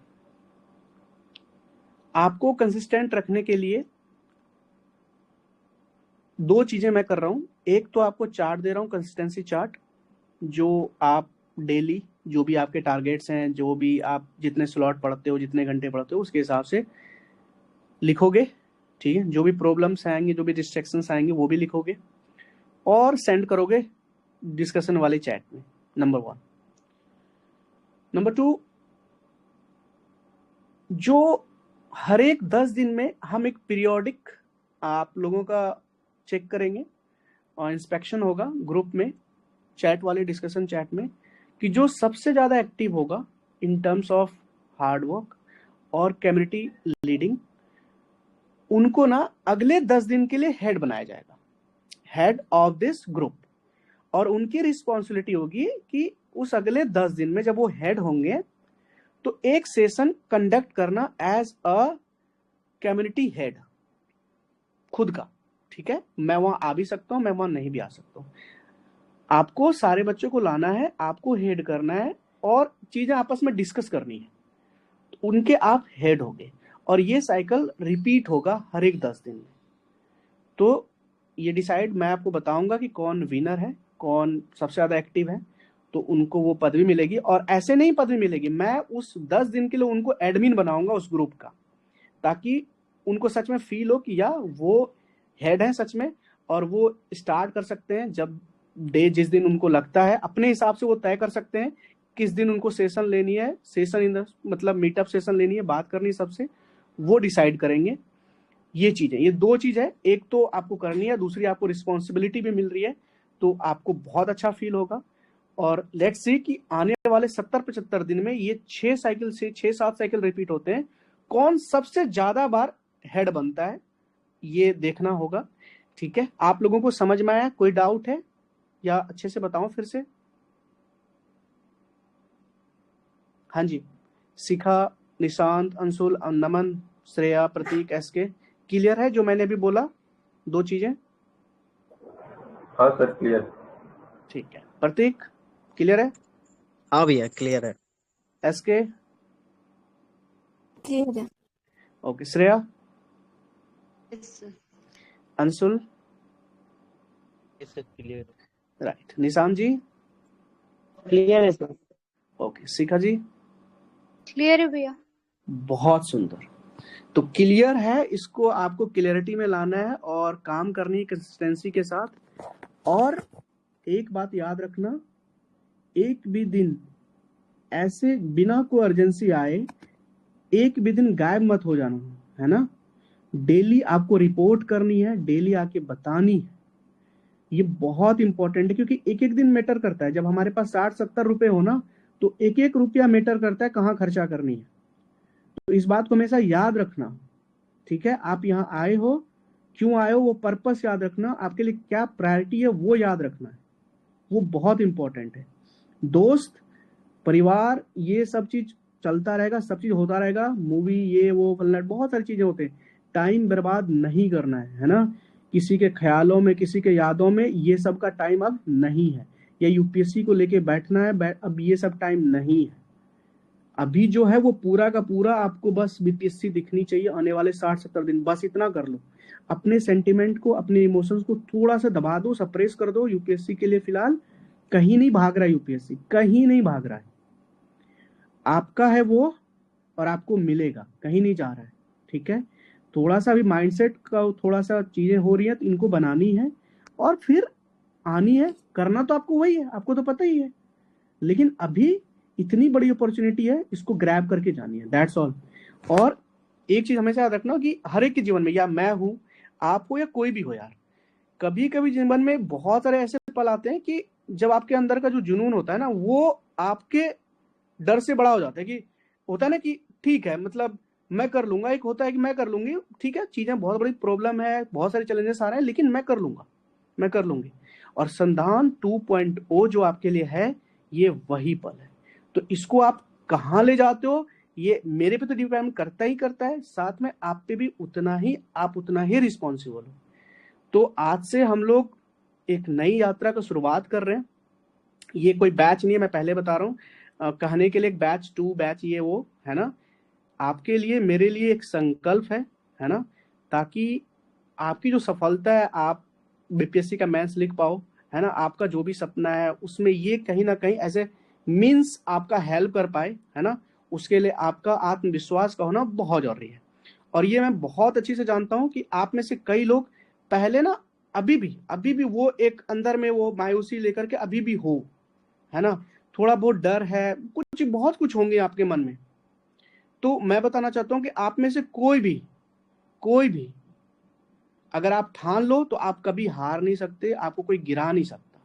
आपको कंसिस्टेंट रखने के लिए 2 चीजें मैं कर रहा हूँ। एक तो आपको चार्ट दे रहा हूँ, कंसिस्टेंसी चार्ट, जो आप डेली जो भी आपके टारगेट्स हैं, जो भी आप जितने स्लॉट पढ़ते हो, जितने घंटे पढ़ते हो, उसके हिसाब से लिखोगे, ठीक है। जो भी प्रॉब्लम्स आएंगे, जो भी डिस्ट्रैक्शंस आएंगे, वो भी लिखोगे और सेंड करोगे डिस्कशन वाले चैट में, नंबर 1। नंबर 2, जो हर एक 10 दिन में हम एक पीरियोडिक आप लोगों का चेक करेंगे और इंस्पेक्शन होगा ग्रुप में, चैट वाले डिस्कशन चैट में, कि जो सबसे ज्यादा एक्टिव होगा in terms of hard work और कम्युनिटी लीडिंग, उनको ना अगले 10 दिन के लिए हेड बनाया जाएगा, हेड ऑफ दिस ग्रुप। और उनकी रिस्पॉन्सिबिलिटी होगी कि उस अगले 10 दिन में जब वो हेड होंगे तो एक सेशन कंडक्ट करना एज अ कम्युनिटी हेड खुद का, ठीक है। मैं वहां आ भी सकता हूं, मैं वहां नहीं भी आ सकता हूं। आपको सारे बच्चों को लाना है, आपको हेड करना है और चीजें आपस में डिस्कस करनी है, उनके आप हेड होगे और ये साइकिल रिपीट होगा हर एक 10 दिन में। तो ये डिसाइड मैं आपको बताऊंगा कि कौन विनर है, कौन सबसे ज्यादा एक्टिव है, तो उनको वो पदवी मिलेगी। और ऐसे नहीं पदवी मिलेगी, मैं उस 10 दिन के लिए उनको एडमिन बनाऊंगा उस ग्रुप का, ताकि उनको सच में फील हो कि या वो हेड है सच में, और वो स्टार्ट कर सकते हैं जब डे जिस दिन उनको लगता है, अपने हिसाब से वो तय कर सकते हैं किस दिन उनको सेशन लेनी है, सेशन इन द मतलब मीटअप सेशन लेनी है, बात करनी है सबसे, वो डिसाइड करेंगे। ये चीजें, ये 2 चीज है, एक तो आपको करनी है, दूसरी आपको रिस्पॉन्सिबिलिटी भी मिल रही है, तो आपको बहुत अच्छा फील होगा। और लेट्स सी कि आने वाले 70-75 दिन में ये 6-7 साइकिल रिपीट होते हैं, कौन सबसे ज्यादा बार हेड बनता है ये देखना होगा, ठीक है। आप लोगों को समझ में आया? कोई डाउट है या अच्छे से बताऊं फिर से? हाँ जी, शिखा, निशांत, अंशुल, नमन, श्रेया, प्रतीक, एसके, क्लियर है जो मैंने अभी बोला 2 चीजें? हाँ सर, क्लियर। ठीक है, प्रतीक क्लियर है? हाँ भैया क्लियर है। एसके क्लियर है। Okay, Shreya, yes sir. Anshul, इससे क्लियर राइट, निशांत जी, क्लियर है सर। ओके, शिखा जी, क्लियर है भैया। बहुत सुंदर। तो क्लियर है, इसको आपको क्लियरिटी में लाना है और काम करनी है कंसिस्टेंसी के साथ। और एक बात याद रखना, एक भी दिन ऐसे बिना कोई अर्जेंसी आए एक भी दिन गायब मत हो जाना, है ना। डेली आपको रिपोर्ट करनी है, डेली आके बतानी है, ये बहुत इंपॉर्टेंट है, क्योंकि एक एक दिन मैटर करता है। जब हमारे पास 60-70 रुपए हो ना, तो एक एक रुपया मैटर करता है कहाँ खर्चा करनी है। तो इस बात को हमेशा याद रखना, ठीक है। आप यहाँ आए हो, क्यों आए हो, वो पर्पस याद रखना, आपके लिए क्या प्रायोरिटी है वो याद रखना है, वो बहुत इंपॉर्टेंट है। दोस्त, परिवार, ये सब चीज चलता रहेगा, सब चीज होता रहेगा, मूवी ये वो फलना, बहुत सारी चीजें होते हैं। टाइम बर्बाद नहीं करना है ना, किसी के ख्यालों में, किसी के यादों में, ये सब का टाइम अब नहीं है। या यूपीएससी को लेके बैठना है, अब ये सब टाइम नहीं है। अभी जो है वो पूरा का पूरा आपको बस बीपीएससी दिखनी चाहिए आने वाले 60-70 दिन, बस इतना कर लो। अपने सेंटिमेंट को, अपने इमोशंस को थोड़ा सा दबा दो, सप्रेस कर दो। यूपीएससी के लिए फिलहाल कहीं नहीं भाग रहा है, यूपीएससी कहीं नहीं भाग रहा है, आपका है वो और आपको मिलेगा, कहीं नहीं जा रहा है, ठीक है। थोड़ा सा भी माइंडसेट का थोड़ा सा चीजें हो रही है, तो इनको बनानी है और फिर आनी है। करना तो आपको वही है, आपको तो पता ही है, लेकिन अभी इतनी बड़ी अपॉर्चुनिटी है, इसको ग्रैब करके जानी है, दैट्स ऑल। और एक चीज हमेशा याद रखना कि हर एक के जीवन में, या मैं हूं, आप हो, या कोई भी हो यार, कभी कभी जीवन में बहुत सारे ऐसे पल आते हैं कि जब आपके अंदर का जो जुनून होता है ना, वो आपके डर से बड़ा हो जाता है। कि होता है ना कि ठीक है, मतलब मैं कर लूंगा, एक होता है कि मैं कर लूंगी, ठीक है, चीजें बहुत बड़ी प्रॉब्लम है, बहुत सारे चैलेंजेस आ रहे हैं, लेकिन मैं कर लूंगा, मैं कर लूंगी। और संधान 2.0 जो आपके लिए है, ये वही पल है। तो इसको आप कहाँ ले जाते हो, ये मेरे पे तो डिपेंड करता ही करता है, साथ में आप पे भी उतना ही, आप उतना ही रिस्पॉन्सिबल हो। तो आज से हम लोग एक नई यात्रा का शुरुआत कर रहे हैं। ये कोई बैच नहीं है, मैं पहले बता रहा हूँ, कहने के लिए एक बैच 2 बैच ये वो है ना, आपके लिए मेरे लिए एक संकल्प है ना, ताकि आपकी जो सफलता है, आप बीपीएससी का मेंस लिख पाओ, है ना, आपका जो भी सपना है उसमें ये कहीं ना कहीं ऐसे मीन्स आपका हेल्प कर पाए, है ना, उसके लिए आपका आत्मविश्वास का होना बहुत जरूरी है। और ये मैं बहुत अच्छी से जानता हूँ कि आप में से कई लोग पहले ना अभी भी वो एक अंदर में वो मायूसी लेकर के अभी भी हो, है ना, थोड़ा बहुत डर है, कुछ बहुत कुछ होंगे आपके मन में। तो मैं बताना चाहता हूँ कि आप में से कोई भी अगर आप ठान लो तो आप कभी हार नहीं सकते, आपको कोई गिरा नहीं सकता।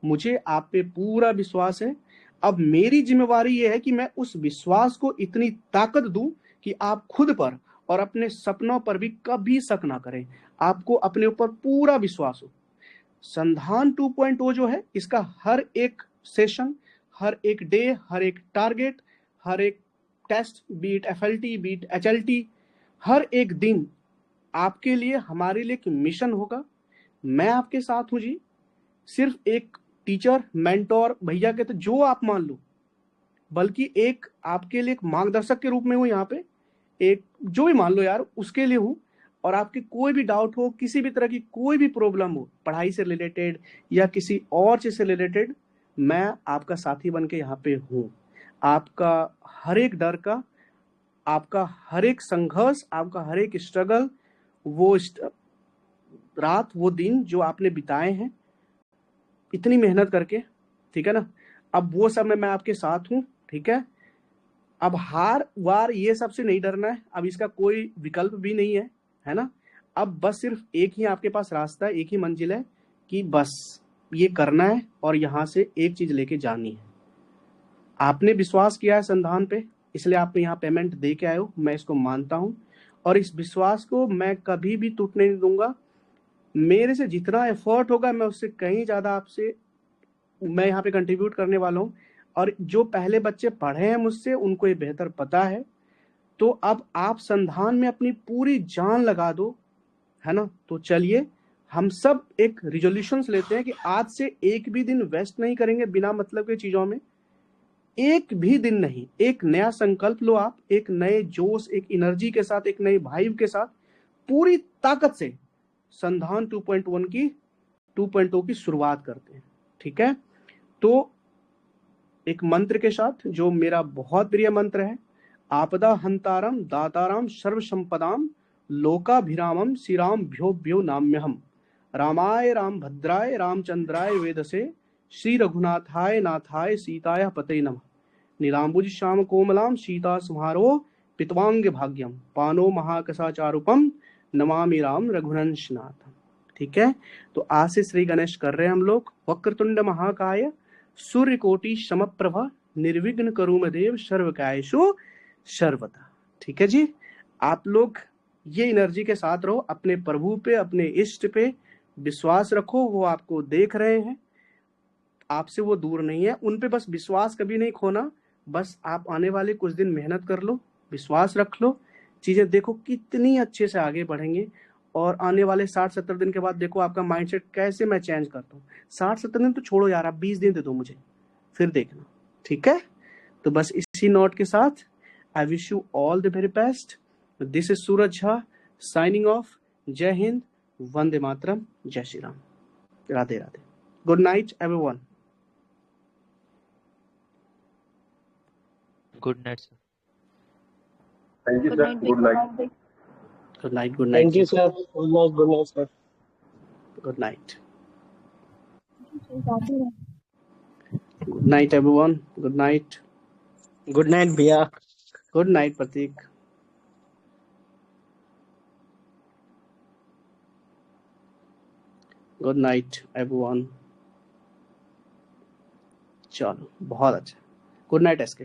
मुझे आप पे पूरा विश्वास है। अब मेरी जिम्मेवारी यह है कि मैं उस विश्वास को इतनी ताकत दूं कि आप खुद पर और अपने सपनों पर भी कभी शक ना करें, आपको अपने ऊपर पूरा विश्वास हो। संधान 2.0 जो है, इसका हर एक सेशन, हर एक डे, हर एक टारगेट, हर एक टेस्ट, बीट एफएलटी, बीट एचएलटी, हर एक दिन आपके लिए, हमारे लिए एक मिशन होगा। मैं आपके साथ हूं जी, सिर्फ एक टीचर, मेंटोर, भैया कहते जो आप मान लो, बल्कि एक आपके लिए एक मार्गदर्शक के रूप में हूं यहाँ पे, एक जो भी मान लो यार, उसके लिए हूं। और आपके कोई भी डाउट हो, किसी भी तरह की कोई भी प्रॉब्लम हो, पढ़ाई से रिलेटेड या किसी और चीज से रिलेटेड, मैं आपका साथी बन के यहाँ पे हूँ। आपका हर एक डर का, आपका हर एक संघर्ष, आपका हर एक स्ट्रगल, वो रात, वो दिन जो आपने बिताए हैं इतनी मेहनत करके, ठीक है ना, अब वो सब में मैं आपके साथ हूँ, ठीक है। अब हार वार ये सबसे नहीं डरना है, अब इसका कोई विकल्प भी नहीं है ना। अब बस सिर्फ एक ही आपके पास रास्ता है, एक ही मंजिल है कि बस ये करना है और यहाँ से एक चीज लेके जानी है। आपने विश्वास किया है संधान पे, इसलिए आप यहाँ पेमेंट दे के आए हो, मैं इसको मानता हूँ और इस विश्वास को मैं कभी भी टूटने नहीं दूंगा। मेरे से जितना एफर्ट होगा मैं उससे कहीं ज्यादा आपसे मैं यहाँ पे कंट्रीब्यूट करने वाला हूँ। और जो पहले बच्चे पढ़े हैं मुझसे, उनको ये बेहतर पता है। तो अब आप संधान में अपनी पूरी जान लगा दो, है ना। तो चलिए हम सब एक रिजोल्यूशंस लेते हैं कि आज से एक भी दिन वेस्ट नहीं करेंगे बिना मतलब की चीजों में, एक भी दिन नहीं। एक नया संकल्प लो आप, एक नए जोश, एक एनर्जी के साथ, एक नई वाइब के साथ, पूरी ताकत से संधान 2.0 की शुरुआत करते हैं, ठीक है। तो एक मंत्र के साथ, जो मेरा बहुत प्रिय मंत्र है, आपदा हंतारम दाताराम सर्व संपदाम लोकाभिरामम श्रीराम भ्यो भ्यो नाम्यहम रामाय राम भद्राय रामचंद्राय वेदसे श्री रघुनाथाय नाथाय सीताय पते नमः नीलांबुज श्याम कोमलाम सीता संहारो पितवांग भाग्यम पानो महाकसाचारूपम नमामि राम रघुनंदनाथ। ठीक है, तो आज से श्री गणेश कर रहे हैं हम लोग। वक्रतुंड महाकाय सूर्यकोटि समप्रभा निर्विघ्न करुम देव सर्वकायेषु सर्वदा। ठीक है जी, आप लोग ये एनर्जी के साथ रहो, अपने प्रभु पे, अपने इष्ट पे विश्वास रखो। वो आपको देख रहे हैं, आपसे वो दूर नहीं है, उन पे बस विश्वास कभी नहीं खोना। बस आप आने वाले कुछ दिन मेहनत कर लो, विश्वास रख लो, चीजें देखो कितनी अच्छे से आगे बढ़ेंगे। और आने वाले 60-70 दिन के बाद देखो आपका माइंडसेट कैसे मैं चेंज करता हूँ। 60-70 दिन तो छोड़ो यार, आप 20 दिन दे दो मुझे, फिर देखना। ठीक है, तो बस इसी नोट के साथ I wish you all the very best. This is Suraj Jha signing off. जय हिंद, वंदे मातरम, जय Shri Ram, Radhe Radhe. Good night everyone. Good night sir. Thank you good sir, night good night. Good night, good night, thank you sir, good night sir, good night, good night everyone, good night, good night भैया। Good night प्रतीक, good night everyone. चलो बहुत अच्छा, good night SK.